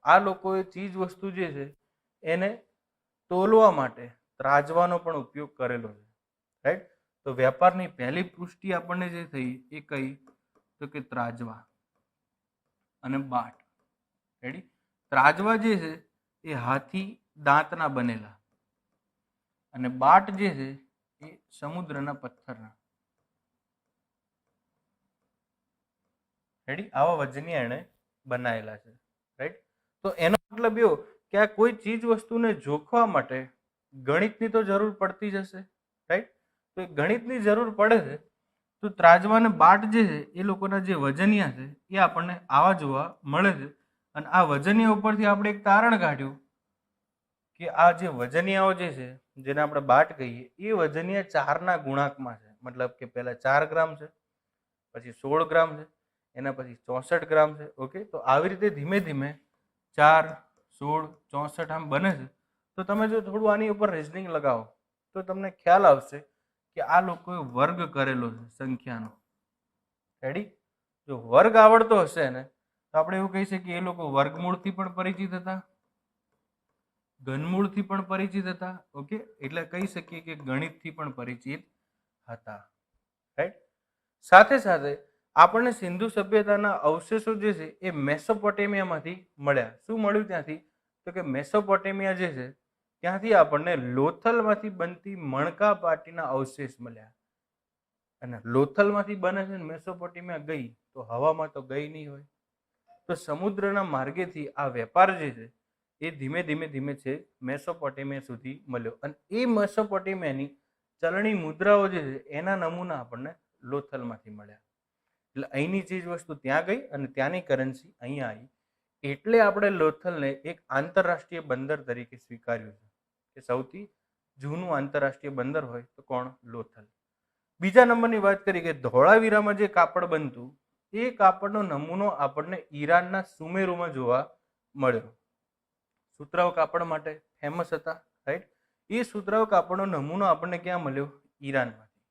આ લોકોએ ચીજ વસ્તુ જે છે એને તોલવા માટે ત્રાજવાનો પણ ઉપયોગ કરેલો છે. રાઈટ? તો વેપારની પહેલી પુષ્ટિ આપણને જે થઈ એ કઈ તો કે ત્રાજવા અને બાટ. રેડી? ત્રાજવા જે છે એ હાથી દાંતના બનેલા અને બાટ જે છે એ સમુદ્રના પથ્થરના. રેડી? આવા વજનિયા એને બનાવેલા છે. રાઈટ? તો એનો મતલબ એવો કે આ કોઈ ચીજ વસ્તુને જોખવા માટે ગણિતની તો જરૂર પડતી જ હશે. રાઈટ? તો એ ગણિતની જરૂર પડે છે તો ત્રાજવા અને બાટ જે છે એ લોકોના જે વજનિયા છે એ આપણને આવા જોવા મળે છે. અને આ વજનિયા ઉપરથી આપણે એક તારણ કાઢ્યું કે આ જે વજનિયાઓ જે છે જેને આપણે બાટ કહીએ એ વજનિયા 4ના ગુણાંકમાં છે. મતલબ કે પહેલા 4 ગ્રામ છે, પછી 16 ગ્રામ છે, એના પછી 64 ગ્રામ છે. ઓકે, તો આવી રીતે ધીમે ધીમે 4, 16, 64 આમ બને છે. તો તમે જો થોડું આની ઉપર રિઝનિંગ લગાવો તો તમને ખ્યાલ આવશે કે આ લોકોએ વર્ગ કરેલો છે સંખ્યાનો. રેડી? જો વર્ગ આવડતો હશે ને તો આપણે એવું કહી શકીએ એ લોકો વર્ગમૂળથી પણ પરિચિત હતા, ઘનમૂળથી પણ પરિચિત હતા. ઓકે, એટલે કહી શકીએ કે ગણિતથી પણ પરિચિત હતા. રાઈટ? સાથે સાથે આપણને સિંધુ સભ્યતાના અવશેષો જે છે એ મેસોપોટેમિયામાંથી મળ્યા. શું મળ્યું ત્યાંથી? તો કે મેસોપોટેમિયા જે છે ત્યાંથી આપણને લોથલમાંથી બનતી મણકા પાટીના અવશેષ મળ્યા. અને લોથલમાંથી બને છે ને મેસોપોટેમિયા ગઈ તો હવામાં તો ગઈ નહીં હોય. તો સમુદ્રના માર્ગેથી આ વેપાર જે છે એ ધીમે ધીમે ધીમે છે મેસોપોટેમિયા સુધી મળ્યો. અને એ મેસોપોટેમિયાની ચલણી મુદ્રાઓ જે છે એના નમૂના આપણને લોથલમાંથી મળ્યા. એટલે અહીંની ચીજ વસ્તુ ત્યાં ગઈ અને ત્યાંની કરન્સી અહીંયા આવી. એટલે આપણે લોથલને એક આંતરરાષ્ટ્રીય બંદર તરીકે સ્વીકાર્યું છે કે સૌથી જૂનું આંતરરાષ્ટ્રીય બંદર હોય તો કોણ? લોથલ. બીજા નંબરની વાત કરીએ કે ધોળાવીરામાં જે કાપડ બનતું એ કાપડનો નમૂનો આપણને ઈરાનના સુમેરુમાં જોવા મળ્યો. સુતરાઉ કાપડ માટે ફેમસ હતા. રાઈટ? એ સુતરાઉ કાપડનો નમૂનો આપણને ક્યાં મળ્યો? ઈરાનમાંથી.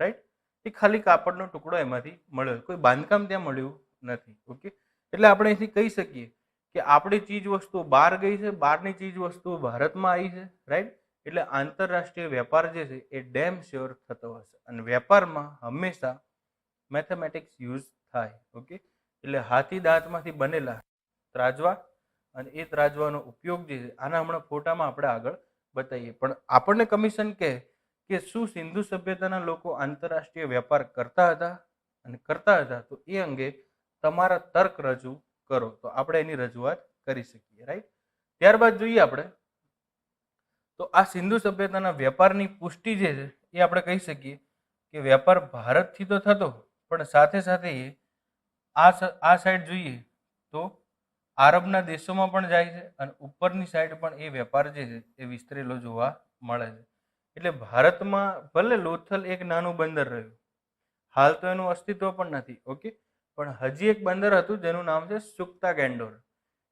રાઈટ? એ ખાલી કાપડનો ટુકડો એમાંથી મળ્યો, કોઈ બાંધકામ ત્યાં મળ્યું નથી. ઓકે, એટલે આપણે અહીંથી કહી શકીએ કે આપણી ચીજ વસ્તુઓ બહાર ગઈ છે, બહારની ચીજ વસ્તુઓ ભારતમાં આવી છે. રાઈટ? એટલે આંતરરાષ્ટ્રીય વેપાર જે છે એ ડેમ શ્યોર થતો હશે. અને વેપારમાં હંમેશા મેથેમેટિક્સ યુઝ થાય. ઓકે, એટલે હાથી દાંતમાંથી બનેલા ત્રાજવા અને એ ત્રાજવાનો ઉપયોગ જે છે આના હમણાં ફોટામાં આપણે આગળ બતાવીએ. પણ આપણને કમિશન કહે કે શું સિંધુ સભ્યતાના લોકો આંતરરાષ્ટ્રીય વેપાર કરતા હતા? અને કરતા હતા તો એ અંગે તમારા તર્ક રજૂ કરો. તો આપણે એની રજૂઆત કરી શકીએ. રાઈટ? ત્યારબાદ જોઈએ આપણે તો આ સિંધુ સભ્યતાના વેપારની પુષ્ટિ જે છે એ આપણે કહી શકીએ કે વેપાર ભારતથી તો થતો પણ સાથે સાથે એ આ સાઈડ જોઈએ તો આરબના દેશોમાં પણ જાય છે અને ઉપરની સાઈડ પણ એ વેપાર જે છે એ વિસ્તરેલો જોવા મળે છે. એટલે ભારતમાં ભલે લોથલ એક નાનું બંદર રહ્યું, હાલ તો એનું અસ્તિત્વ પણ નથી. ઓકે, પણ હજી એક બંદર હતું જેનું નામ છે સુક્તા ગેન્ડોર.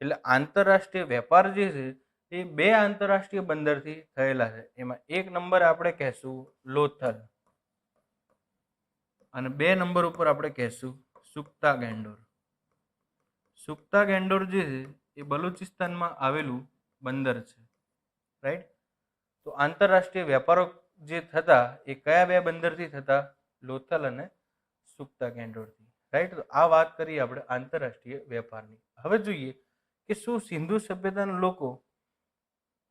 એટલે આંતરરાષ્ટ્રીય વેપાર જે છે એ 2 આંતરરાષ્ટ્રીય બંદરથી થયેલા છે. એમાં એક નંબર આપણે કહેશું લોથલ અને 2 નંબર ઉપર આપણે કહેશું સુક્તા ગેન્ડોર. સુક્તા ગેન્ડોર જે છે એ બલુચિસ્તાનમાં આવેલું બંદર છે. રાઈટ? તો આંતરરાષ્ટ્રીય વેપારો જે થતા એ કયા 2 બંદરથી થતા? લોથલ અને સુક્તા ગેન્ડોરથી. રાઈટ? તો આ વાત કરીએ આપણે આંતરરાષ્ટ્રીય વેપારની. હવે જોઈએ કે શું સિંધુ સભ્યતાના લોકો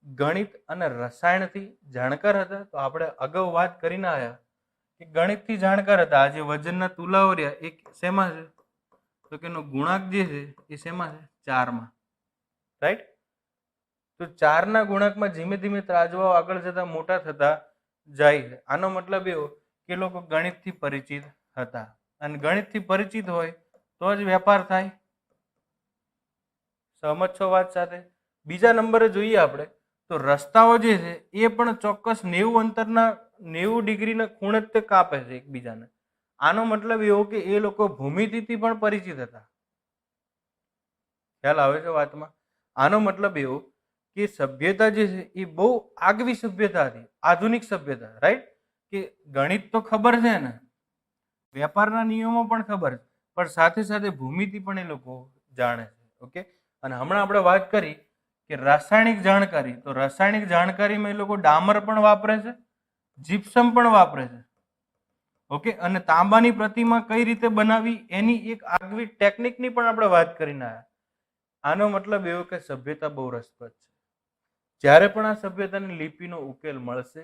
ગણિત અને રસાયણથી જાણકાર હતા? તો આપણે અગાઉ વાત કરીને આવ્યા કે ગણિતથી જાણકાર હતા. આ જે વજનના તુલાઓ રહ્યા એ શેમાં છે? તો કે એનો ગુણાંક જે છે એ શેમાં છે? 4માં. રાઈટ? તો 4ના ગુણાંકમાં ધીમે ધીમે ત્રાજવાઓ આગળ જતા મોટા થતા જાય છે. આનો મતલબ એવો કે લોકો ગણિતથી પરિચિત હતા અને ગણિતથી પરિચિત હોય તો જ વેપાર થાય. સહમત છો વાત સાથે? બીજા નંબરે જોઈએ આપણે તો રસ્તાઓ જે છે એ પણ ચોક્કસ 90 અંતરના 90 ડિગ્રીના ખૂણે તે કાપે છે એકબીજાને. આનો મતલબ એવો કે એ લોકો ભૂમિતિથી પણ પરિચિત હતા. ખ્યાલ આવે છે વાતમાં? આનો મતલબ એવો કે સભ્યતા જે છે એ બહુ આગવી સભ્યતા હતી, આધુનિક સભ્યતા. રાઈટ? કે ગણિત તો ખબર છે ને, વેપારના નિયમો પણ ખબર છે, પણ સાથે સાથે ભૂમિતિ પણ એ લોકો જાણે છે. ઓકે, અને હમણાં આપણે વાત કરી કે રાસાયણિક જાણકારી, તો રાસાયણિક જાણકારીમાં એ લોકો ડામર પણ વાપરે છે, જીપ્સમ પણ વાપરે છે. ઓકે, અને તાંબાની પ્રતિમા કઈ રીતે બનાવી એની એક આગવી ટેકનિકની પણ આપણે વાત કરીને આવ્યા. આનો મતલબ એવો કે સભ્યતા બહુ રસપ્રદ છે. જ્યારે પણ આ સભ્યતાની લિપિનો ઉકેલ મળશે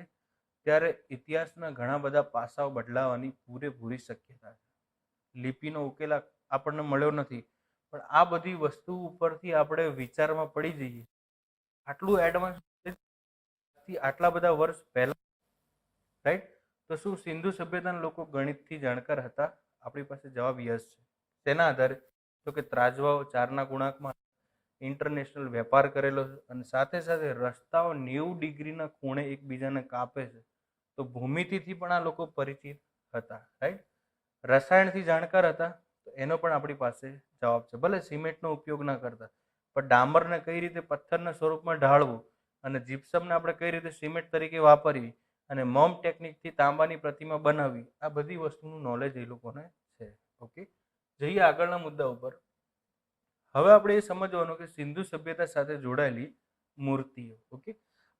ત્યારે ઇતિહાસના ઘણા બધા પાસાઓ બદલાવાની પૂરેપૂરી શક્યતા છે. લિપિનો ઉકેલ આપણને મળ્યો નથી, પણ આ બધી વસ્તુ ઉપરથી આપણે વિચારમાં પડી જઈએ. આટલું એડવાન્સ આટલા બધા વર્ષ પહેલા, રાઈટ? તો શું સિંધુ સભ્યતાના લોકો ગણિતથી જાણકાર હતા? આપણી પાસે જવાબ યસ છે. તેના આધારે તો કે ત્રાજવાઓ 4ના ગુણાંકમાં ઇન્ટરનેશનલ વેપાર કરેલો છે, અને સાથે સાથે રસ્તાઓ 90 ડિગ્રીના ખૂણે એકબીજાને કાપે છે. તો ભૂમિતિથી પણ આ લોકો પરિચિત હતા, રાઈટ? રસાયણથી જાણકાર હતા, તો એનો પણ આપણી પાસે જવાબ છે. ભલે સિમેન્ટનો ઉપયોગ ના કરતા, પણ ડામરને કઈ રીતે પથ્થરના સ્વરૂપમાં ઢાળવું અને જીપ્સમને આપણે કઈ રીતે સિમેન્ટ તરીકે વાપરવી અને મમ ટેકનિકથી તાંબાની પ્રતિમા બનાવવી, આ બધી વસ્તુનું નોલેજ એ લોકોને છે. ઓકે, જઈએ આગળના મુદ્દા ઉપર. હવે આપણે એ સમજવાનું કે સિંધુ સભ્યતા સાથે જોડાયેલી મૂર્તિઓ. ઓકે,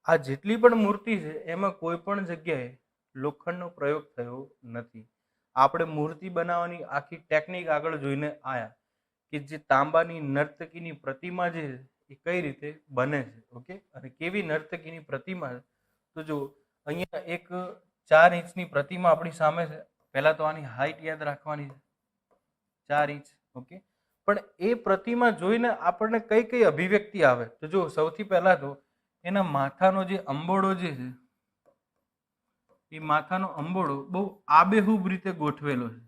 આ જેટલી પણ મૂર્તિ છે એમાં કોઈ પણ જગ્યાએ લોખંડનો પ્રયોગ થયો નથી. આપણે મૂર્તિ બનાવવાની આખી ટેકનિક આગળ જોઈને આયા કે જે તાંબાની નર્તકીની પ્રતિમા જે એ કઈ રીતે બને છે. ઓકે, અને કેવી નર્તકીની પ્રતિમા? તો જો અહીંયા એક 4 ઇંચની પ્રતિમા આપણી સામે છે. પહેલા તો આની હાઈટ યાદ રાખવાની છે, 4 ઇંચ. ઓકે, પણ એ પ્રતિમા જોઈને આપણને કઈ કઈ અભિવ્યક્તિ આવે? તો જો સૌથી પહેલા તો એના માથાનો જે અંબોડો જે છે, એ માથાનો અંબોડો બહુ આબેહૂબ રીતે ગોઠવેલો છે.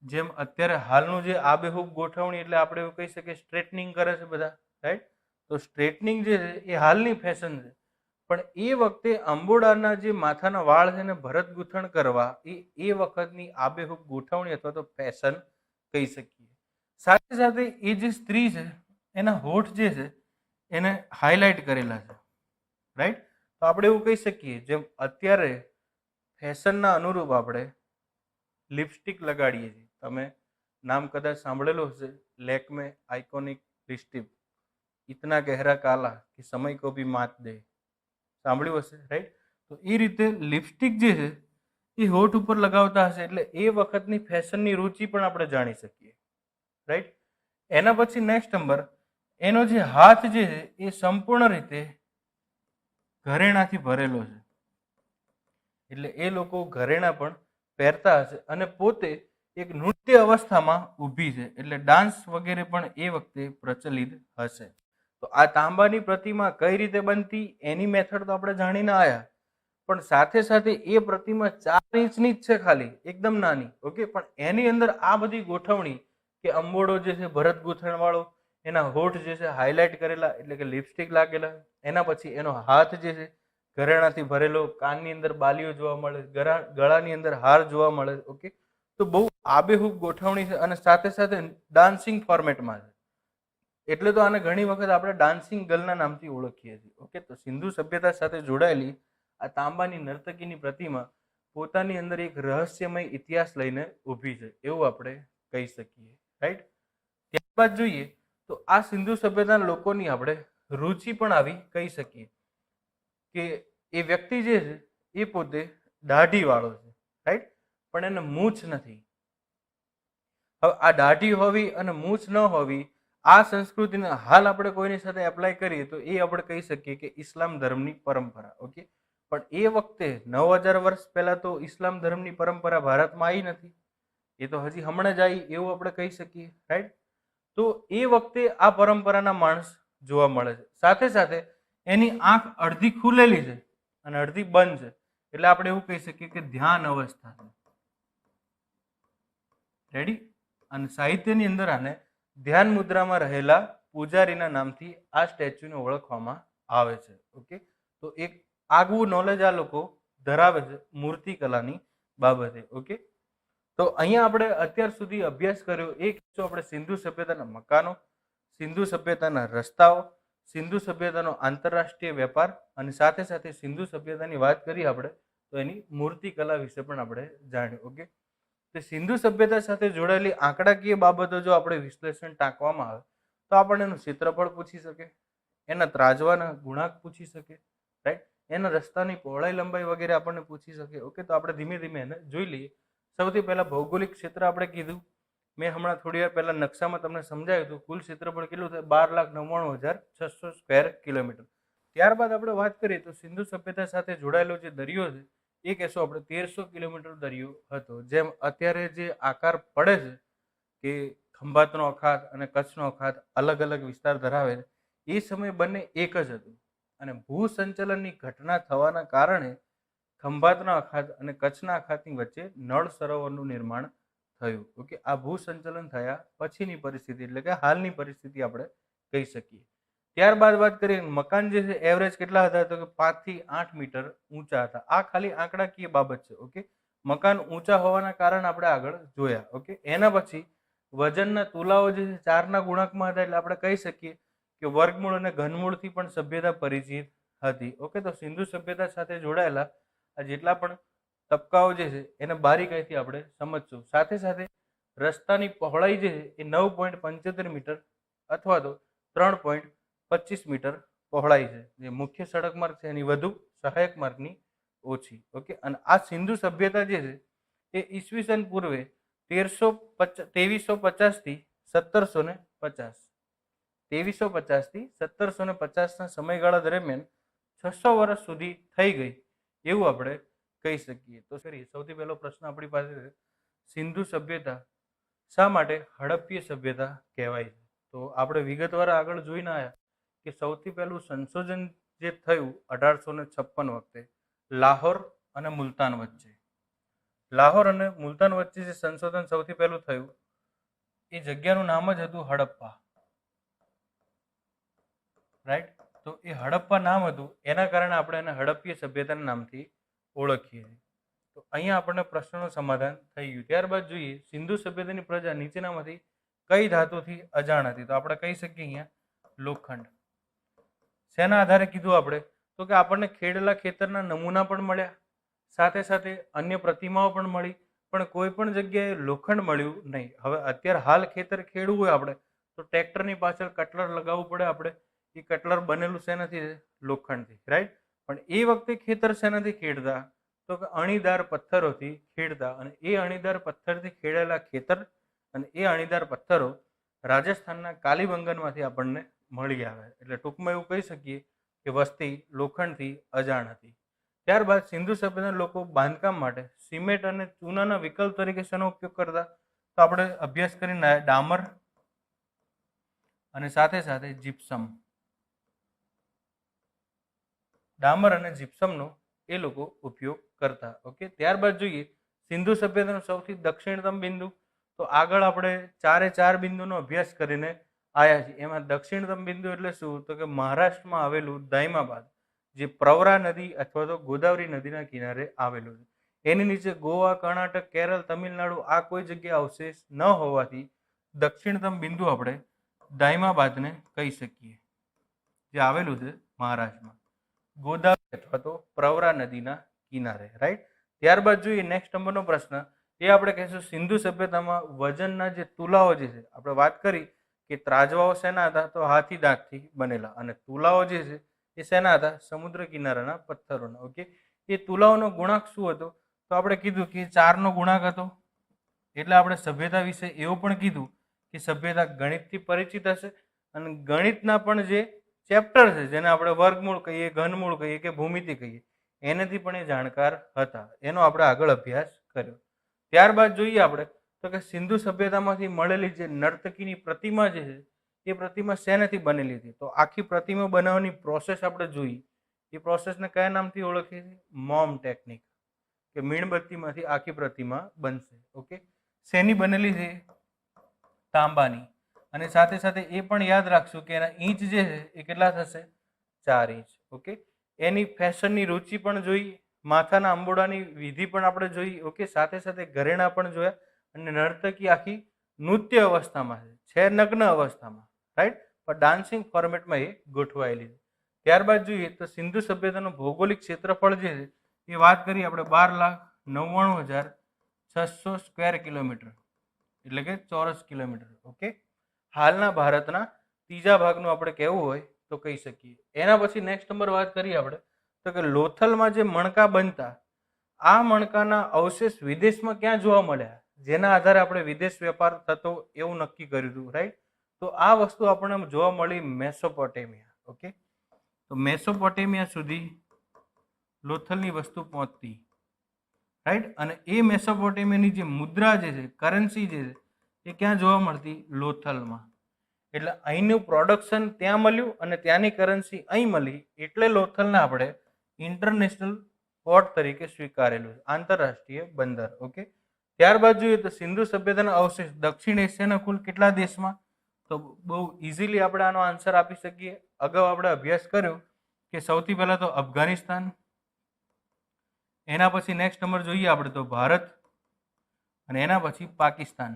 જેમ અત્યારે હાલનું જે આબેહૂબ ગોઠવણી, એટલે આપણે એવું કહી શકીએ સ્ટ્રેટનિંગ કરે છે બધા, રાઈટ? તો સ્ટ્રેટનિંગ જે છે એ હાલની ફેશન છે, પણ એ વખતે અંબોડાના જે માથાના વાળ છે ને ભરત ગૂંથણ કરવા, એ વખતની આબેહૂબ ગોઠવણી અથવા તો ફેશન કહી શકીએ. સાથે સાથે એ જે સ્ત્રી છે એના હોઠ જે છે એને હાઇલાઇટ કરેલા છે, રાઈટ? તો આપણે એવું કહી શકીએ જેમ અત્યારે ફેશનના અનુરૂપ આપણે લિપસ્ટિક લગાડીએ છીએ. તમે નામ કદાચ સાંભળેલું હશે, લેકમે આઇકોનિક લિપસ્ટિક, ઇતના ગહેરા કાલા કે સમય કો ભી માત દે, સાંભળ્યું હશે, રાઈટ? તો એ રીતે લિપસ્ટિક જે છે એ હોઠ ઉપર લગાવતા હશે, એટલે એ વખતની ફેશનની રુચિ પણ આપણે જાણી શકીએ, રાઈટ? એના પછી નેક્સ્ટ નંબર, એનો જે હાથ જે છે એ સંપૂર્ણ રીતે ઘરેણાથી ભરેલો છે, એટલે એ લોકો ઘરેણા પણ પહેરતા હશે અને પોતે એક નૃત્ય અવસ્થામાં ઊભી છે, એટલે ડાન્સ વગેરે પણ એ વખતે પ્રચલિત હશે. તો આ તાંબાની પ્રતિમા કઈ રીતે બનતી એની મેથડ તો આપણે જાણીને આવ્યા, પણ સાથે સાથે એ પ્રતિમા 4 ઇંચની જ છે, ખાલી એકદમ નાની. ઓકે, પણ એની અંદર આ બધી ગોઠવણી કે અંબોડો જે છે ભરત ગૂંથણ વાળો, એના હોઠ જે છે હાઇલાઇટ કરેલા એટલે કે લિપસ્ટિક લાગેલા, એના પછી એનો હાથ જે છે ઘરેણાથી ભરેલો, કાનની અંદર બાલીઓ જોવા મળે, ગળાની અંદર હાર જોવા મળે. ઓકે, તો બહુ આબેહૂબ ગોઠવણી છે અને સાથે સાથે ડાન્સિંગ ફોર્મેટમાં છે, એટલે તો આને ઘણી વખત આપણે ડાન્સિંગ ગર્લના નામથી ઓળખીએ છીએ. ઓકે, તો સિંધુ સભ્યતા સાથે જોડાયેલી આ તાંબાની નર્તકીની પ્રતિમા પોતાની અંદર એક રહસ્યમય ઇતિહાસ લઈને ઊભી છે, એવું આપણે કહી શકીએ, રાઈટ? ત્યારબાદ જોઈએ તો આ સિંધુ સભ્યતાના લોકોની આપણે રુચિ પણ આવી કહી શકીએ કે એ વ્યક્તિ જે છે એ પોતે દાઢી વાળો છે, રાઈટ? પણ એને મૂછ નથી. હવે આ દાઢી હોવી અને મૂછ ન હોવી, આ સંસ્કૃતિને હાલ આપણે કોઈની સાથે એપ્લાય કરીએ તો એ આપણે કહી શકીએ કે ઇસ્લામ ધર્મની પરંપરા. ઓકે, પણ એ વખતે 9000 વર્ષ પહેલા તો ઇસ્લામ ધર્મની પરંપરા ભારતમાં આવી નથી, એ તો હજી હમણાં જ આવી એવું આપણે કહી શકીએ, રાઈટ? તો એ વખતે આ પરંપરાના માણસ જોવા મળે છે. સાથે સાથે એની આંખ અડધી ખુલેલી છે અને અડધી બંધ છે, એટલે આપણે એવું કહી શકીએ કે ધ્યાન અવસ્થા છે, રેડી? અને સાહિત્યની અંદર આને ધ્યાન મુદ્રામાં રહેલા પૂજારીના નામથી આ સ્ટેચ્યુને ઓળખવામાં આવે છે. ઓકે, તો એક આગવું નોલેજ આ લોકો ધરાવે છે મૂર્તિ કલાની બાબતે. ઓકે, તો અહીંયા આપણે અત્યાર સુધી અભ્યાસ કર્યો એક આપણે સિંધુ સભ્યતાના મકાનો, સિંધુ સભ્યતાના રસ્તાઓ, સિંધુ સભ્યતાનો આંતરરાષ્ટ્રીય વેપાર, અને સાથે સાથે સિંધુ સભ્યતાની વાત કરી આપણે તો એની મૂર્તિ કલા વિશે પણ આપણે જાણ્યું. ઓકે, તો સિંધુ સભ્યતા સાથે જોડાયેલી આંકડાકીય બાબતો જો આપણે વિશ્લેષણ ટાંકવામાં આવે તો આપણને એનું ક્ષેત્રફળ પૂછી શકે, એના ત્રાજવાના ગુણાંક પૂછી શકે, રાઈટ? એના રસ્તાની પહોળાઈ લંબાઈ વગેરે આપણને પૂછી શકે. ઓકે, તો આપણે ધીમે ધીમે એને જોઈ લઈએ. સૌથી પહેલા ભૌગોલિક ક્ષેત્ર આપણે કીધું, મેં હમણાં થોડી વાર પહેલા નકશામાં તમને સમજાવ્યું હતું. કુલ ક્ષેત્રફળ કેટલું થાય? 12,99,600 સ્ક્વેર કિલોમીટર. ત્યારબાદ આપણે વાત કરીએ તો સિંધુ સભ્યતા સાથે જોડાયેલો જે દરિયો છે એ કહેશો આપણે 1300 કિલોમીટર દરિયો હતો. જેમ અત્યારે જે આકાર પડે છે કે ખંભાતનો અખાત અને કચ્છનો અખાત અલગ અલગ વિસ્તાર ધરાવે છે, એ સમયે બંને એક જ હતું. અને ભૂસંચલનની ઘટના થવાના કારણે ખંભાતના અખાત અને કચ્છના અખાતની વચ્ચે નળ સરોવરનું નિર્માણ થયું. ઓકે, આ ભૂસંચલન થયા પછીની પરિસ્થિતિ એટલે કે હાલની પરિસ્થિતિ આપણે કહી શકીએ. ત્યારબાદ વાત કરીએ મકાન જે છે એવરેજ કેટલા હતા? તો કે 5 થી 8 મીટર ઊંચા હતા. આ ખાલી આંકડાકીય બાબત છે. ઓકે, મકાન ઊંચા હોવાના કારણે આપણે આગળ જોયા. ઓકે, એના પછી વજનના તુલાઓ જે છે 4ના ગુણાંકમાં હતા એટલે આપણે કહી શકીએ કે વર્ગમૂળ અને ઘનમૂળથી પણ સભ્યતા પરિચિત હતી. ઓકે, તો સિંધુ સભ્યતા સાથે જોડાયેલા આ જેટલા પણ તબક્કાઓ જે છે એને બારીકાઈથી આપણે સમજશું. સાથે સાથે રસ્તાની પહોળાઈ જે છે એ 9.75 મીટર અથવા તો 3.25 મીટર પહોળાઈ છે. જે મુખ્ય સડક માર્ગ છે એની વધુ, સહાયક માર્ગની ઓછી. ઓકે, અને આ સિંધુ સભ્યતા જે છે એ ઈસવીસન પૂર્વે 2350 થી 1750 થી 1750 ના સમયગાળા દરમિયાન 600 વર્ષ સુધી થઈ ગઈ એવું આપણે કહી શકીએ. તો સૌથી પહેલો પ્રશ્ન આપણી પાસે છે, સિંધુ સભ્યતા શા માટે હડપ્પીય સભ્યતા કહેવાય છે? તો આપણે વિગતવાર આગળ જોઈને આવ્યા કે સૌથી પહેલું સંશોધન જે થયું 1856 વખતે લાહોર અને મુલતાન વચ્ચે. લાહોર અને મુલતાન વચ્ચે જે સંશોધન સૌથી પહેલું થયું એ જગ્યાનું નામ જ હતું હડપ્પા. રાઈટ, તો એ હડપ્પા નામ હતું એના કારણે આપણે એને હડપ્પીય સભ્યતાના નામથી ઓળખીએ છીએ. તો અહીંયા આપણને પ્રશ્નનું સમાધાન થઈ ગયું. ત્યારબાદ જોઈએ સિંધુ સભ્યતાની પ્રજા નીચેનામાંથી કઈ ધાતુથી અજાણ હતી? તો આપણે કહી શકીએ અહીંયા લોખંડ. શેના આધારે કીધું આપણે? તો કે આપણને ખેડેલા ખેતરના નમૂના પણ મળ્યા, સાથે સાથે અન્ય પ્રતિમાઓ પણ મળી, પણ કોઈ પણ જગ્યાએ લોખંડ મળ્યું નહીં. હવે અત્યારે હાલ ખેતર ખેડવું હોય આપણે તો ટ્રેક્ટરની પાછળ કટલર લગાવવું પડે આપણે. એ કટલર બનેલું શેનાથી? લોખંડથી. રાઈટ, પણ એ વખતે ખેતર શેનાથી ખેડતા? તો કે અણીદાર પથ્થરોથી ખેડતા. અને એ અણીદાર પથ્થરથી ખેડેલા ખેતર અને એ અણીદાર પથ્થરો રાજસ્થાનના કાલીબંગનમાંથી આપણને મળી આવે. એટલે ટૂંકમાં એવું કહી શકીએ કે વસ્તી લોખંડથી અજાણ હતી. ત્યારબાદ સિંધુ સભ્યતાના લોકો બાંધકામ માટે સિમેન્ટ અને ચૂનાના વિકલ્પ તરીકે શેનો ઉપયોગ કરતા? તો આપણે અભ્યાસ કરીને ડામર અને સાથે સાથે જીપ્સમ. ડામર અને જીપ્સમનો એ લોકો ઉપયોગ કરતા. ઓકે, ત્યારબાદ જોઈએ સિંધુ સભ્યતાનું સૌથી દક્ષિણતમ બિંદુ. તો આગળ આપણે 4 બિંદુનો અભ્યાસ કરીને આવ્યા છીએ. એમાં દક્ષિણતમ બિંદુ એટલે શું? તો કે મહારાષ્ટ્રમાં આવેલું દાયમાબાદ, જે પ્રવરા નદી અથવા તો ગોદાવરી નદીના કિનારે આવેલું છે. એની નીચે ગોવા, કર્ણાટક, કેરળ, તમિલનાડુ આ કોઈ જગ્યા અવશેષ ન હોવાથી દક્ષિણતમ બિંદુ આપણે દાયમાબાદને કહી શકીએ, જે આવેલું છે મહારાષ્ટ્રમાં ગોદાવરી અથવા તો પ્રવરા નદીના કિનારે. રાઈટ, ત્યારબાદ જોઈએ નેક્સ્ટ નંબરનો પ્રશ્ન. એ આપણે કહીશું સિંધુ સભ્યતામાં વજનના જે તુલાઓ જે છે, આપણે વાત કરી કે ત્રાજવાઓ શેના હતા? તો હાથી દાંતથી બનેલા. અને તુલાઓ જે છે એ શેના હતા? સમુદ્ર કિનારાના પથ્થરોના. ઓકે, એ તુલાઓનો ગુણાંક શું હતો? તો આપણે કીધું કે 4નો ગુણાંક હતો. એટલે આપણે સભ્યતા વિશે એવું પણ કીધું કે સભ્યતા ગણિતથી પરિચિત હશે અને ગણિતના પણ જે ચેપ્ટર છે જેને આપણે વર્ગમૂળ કહીએ, ઘનમૂળ કહીએ કે ભૂમિતિ કહીએ, એનાથી પણ એ જાણકાર હતા. એનો આપણે આગળ અભ્યાસ કર્યો. ત્યારબાદ જોઈએ આપણે તો કે સિંધુ સભ્યતામાંથી મળેલી જે નર્તકીની પ્રતિમા જે છે એ પ્રતિમા શેનાથી બનેલી હતી? તો આખી પ્રતિમા બનાવવાની પ્રોસેસ આપણે જોઈએ. એ પ્રોસેસને કયા નામથી ઓળખીએ છીએ? મોમ ટેકનિક, કે મીણબત્તીમાંથી આખી પ્રતિમા બનશે. ઓકે, શેની બનેલી છે? તાંબાની. અને સાથે સાથે એ પણ યાદ રાખશું કે એના ઇંચ જે છે એ કેટલા થશે? 4 ઇંચ. ઓકે, એની ફેશનની રુચિ પણ જોઈ, માથાના અંબોડાની વિધિ પણ આપણે જોઈ. ઓકે, સાથે સાથે ઘરેણા પણ જોયા. અને નર્તકી આખી નૃત્ય અવસ્થામાં છે નગ્ન અવસ્થામાં. રાઈટ, પણ ડાન્સિંગ ફોર્મેટમાં એ ગોઠવાયેલી છે. ત્યારબાદ જોઈએ તો સિંધુ સભ્યતાનું ભૌગોલિક ક્ષેત્રફળ જે છે એ વાત કરીએ આપણે 12,99,600 સ્ક્વેર કિલોમીટર એટલે કે ચોરસ કિલોમીટર. ઓકે, હાલના ભારતના 3જા ભાગનું આપણે કહેવું હોય તો કહી શકીએ. એના પછી નેક્સ્ટ નંબર વાત કરીએ આપણે તો કે લોથલમાં જે મણકા બનતા, આ મણકાના અવશેષ વિદેશમાં ક્યાં જોવા મળ્યા? જેના આધારે આપણે વિદેશ વેપાર થતો એવું નક્કી કર્યું હતું, રાઈટ. તો આ વસ્તુ આપણને જોવા મળી મેસોપોટેમિયા. ઓકે, તો મેસોપોટેમિયા સુધી લોથલની વસ્તુ પહોંચતી, રાઈટ. અને એ મેસોપોટેમિયાની જે મુદ્રા જે છે, કરન્સી જે છે, એ ક્યાં જોવા મળતી? લોથલમાં. એટલે અહીંનું પ્રોડક્શન ત્યાં મળ્યું અને ત્યાંની કરન્સી અહીં મળી, એટલે લોથલને આપણે ઇન્ટરનેશનલ પોર્ટ તરીકે સ્વીકારેલું છે, આંતરરાષ્ટ્રીય બંદર. ઓકે, ત્યારબાદ જોઈએ તો સિંધુ સભ્યતાના અવશેષ દક્ષિણ એશિયાના કુલ કેટલા દેશમાં? તો બહુ ઇઝીલી આપણે આનો આન્સર આપી શકીએ. અગાઉ આપણે અભ્યાસ કર્યો કે સૌથી પહેલા તો અફઘાનિસ્તાન, એના પછી નેક્સ્ટ નંબર જોઈએ આપણે તો ભારત, અને એના પછી પાકિસ્તાન.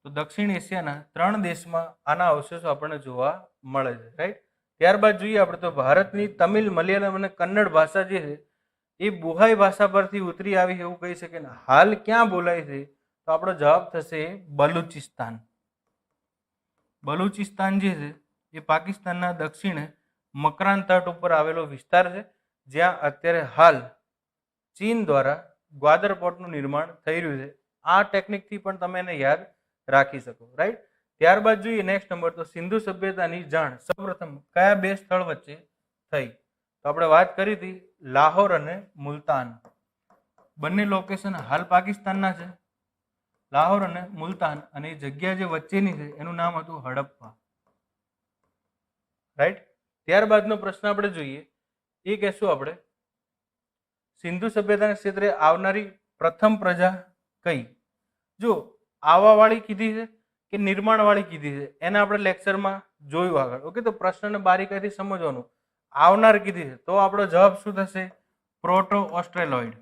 તો દક્ષિણ એશિયાના 3 દેશમાં આના અવશેષો આપણને જોવા મળે છે, રાઈટ. ત્યારબાદ જોઈએ આપણે તો ભારતની તમિલ, મલયાલમ અને કન્નડ ભાષા જે છે એ બુહાઈ ભાષા પરથી ઉતરી આવી એવું કહી શકે ને. હાલ ક્યાં બોલાય છે? તો આપણો જવાબ થશે બલુચિસ્તાન. બલુચિસ્તાન જે છે એ પાકિસ્તાનના દક્ષિણે મકરાન તટ ઉપર આવેલો વિસ્તાર છે, જ્યાં અત્યારે હાલ ચીન દ્વારા ગ્વાદર પોર્ટનું નિર્માણ થઈ રહ્યું છે. આ ટેકનિકથી પણ તમે એને યાદ રાખી શકો, રાઈટ. ત્યારબાદ જોઈએ નેક્સ્ટ નંબર, તો સિંધુ સભ્યતાની જાણ સૌપ્રથમ કયા 2 સ્થળ વચ્ચે થઈ? તો આપણે વાત કરી હતી લાહોર અને મુલતાન. બંને લોકેશન હાલ પાકિસ્તાનના છે, લાહોર અને મુલતાન. અને એ જગ્યા જે વચ્ચેની છે એનું નામ હતું હડપ્પા, રાઈટ. ત્યારબાદનો પ્રશ્ન આપણે જોઈએ, એ કહેશું આપણે સિંધુ સભ્યતાના ક્ષેત્રે આવનારી પ્રથમ પ્રજા કઈ? જો આવવાવાળી કીધી છે કે નિર્માણવાળી કીધી છે, એને આપણે લેક્ચરમાં જોયું આગળ. ઓકે, તો પ્રશ્નને બારીકાઈથી સમજવાનું. આવનાર કીધી છે તો આપણો જવાબ શું થશે? Proto Australoid.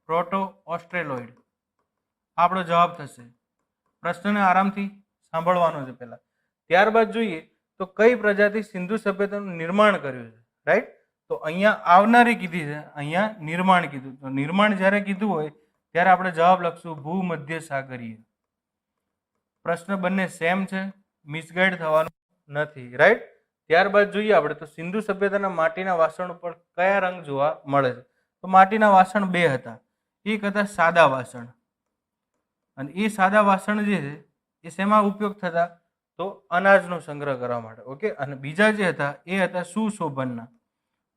પ્રોટો ઓસ્ટ્રેલોઇડ આપણો જવાબ થશે. પ્રશ્નને આરામથી સાંભળવાનો છે પહેલા. ત્યારબાદ જોઈએ તો કઈ પ્રજાતિ સિંધુ સભ્યતાનું નિર્માણ કર્યું છે, રાઈટ. તો અહીંયા આવનારી કીધી છે, અહીંયા નિર્માણ કીધું. તો નિર્માણ જ્યારે કીધું હોય ત્યારે આપણે જવાબ લખશું ભૂમધ્ય સાગરીય. પ્રશ્ન બંને સેમ છે, મિસગાઈડ થવાનું નથી, રાઈટ. ત્યારબાદ જોઈએ આપણે તો સિંધુ સભ્યતાના માટીના વાસણ ઉપર કયા રંગ જોવા મળે છે? તો માટીના વાસણ 2 હતા. એક હતા સાદા વાસણ, અને એ સાદા વાસણ જે છે એ શેમાં ઉપયોગ થતા? તો અનાજનો સંગ્રહ કરવા માટે. ઓકે, અને બીજા જે હતા એ હતા સુશોભનના.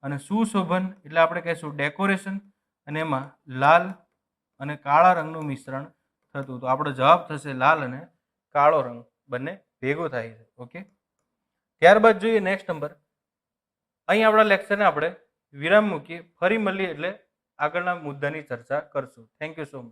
અને સુશોભન એટલે આપણે કહીશું ડેકોરેશન, અને એમાં લાલ અને કાળા રંગનું મિશ્રણ થતું. તો આપણો જવાબ થશે લાલ અને કાળો રંગ બંને ભેગો થાય છે. ઓકે, ત્યારબાદ જોઈએ નેક્સ્ટ નંબર. અહીં આપણા લેક્ચરને આપણે વિરામ મૂકીએ, ફરી મળીએ એટલે આગળના મુદ્દાની ચર્ચા કરશું. Thank you so much.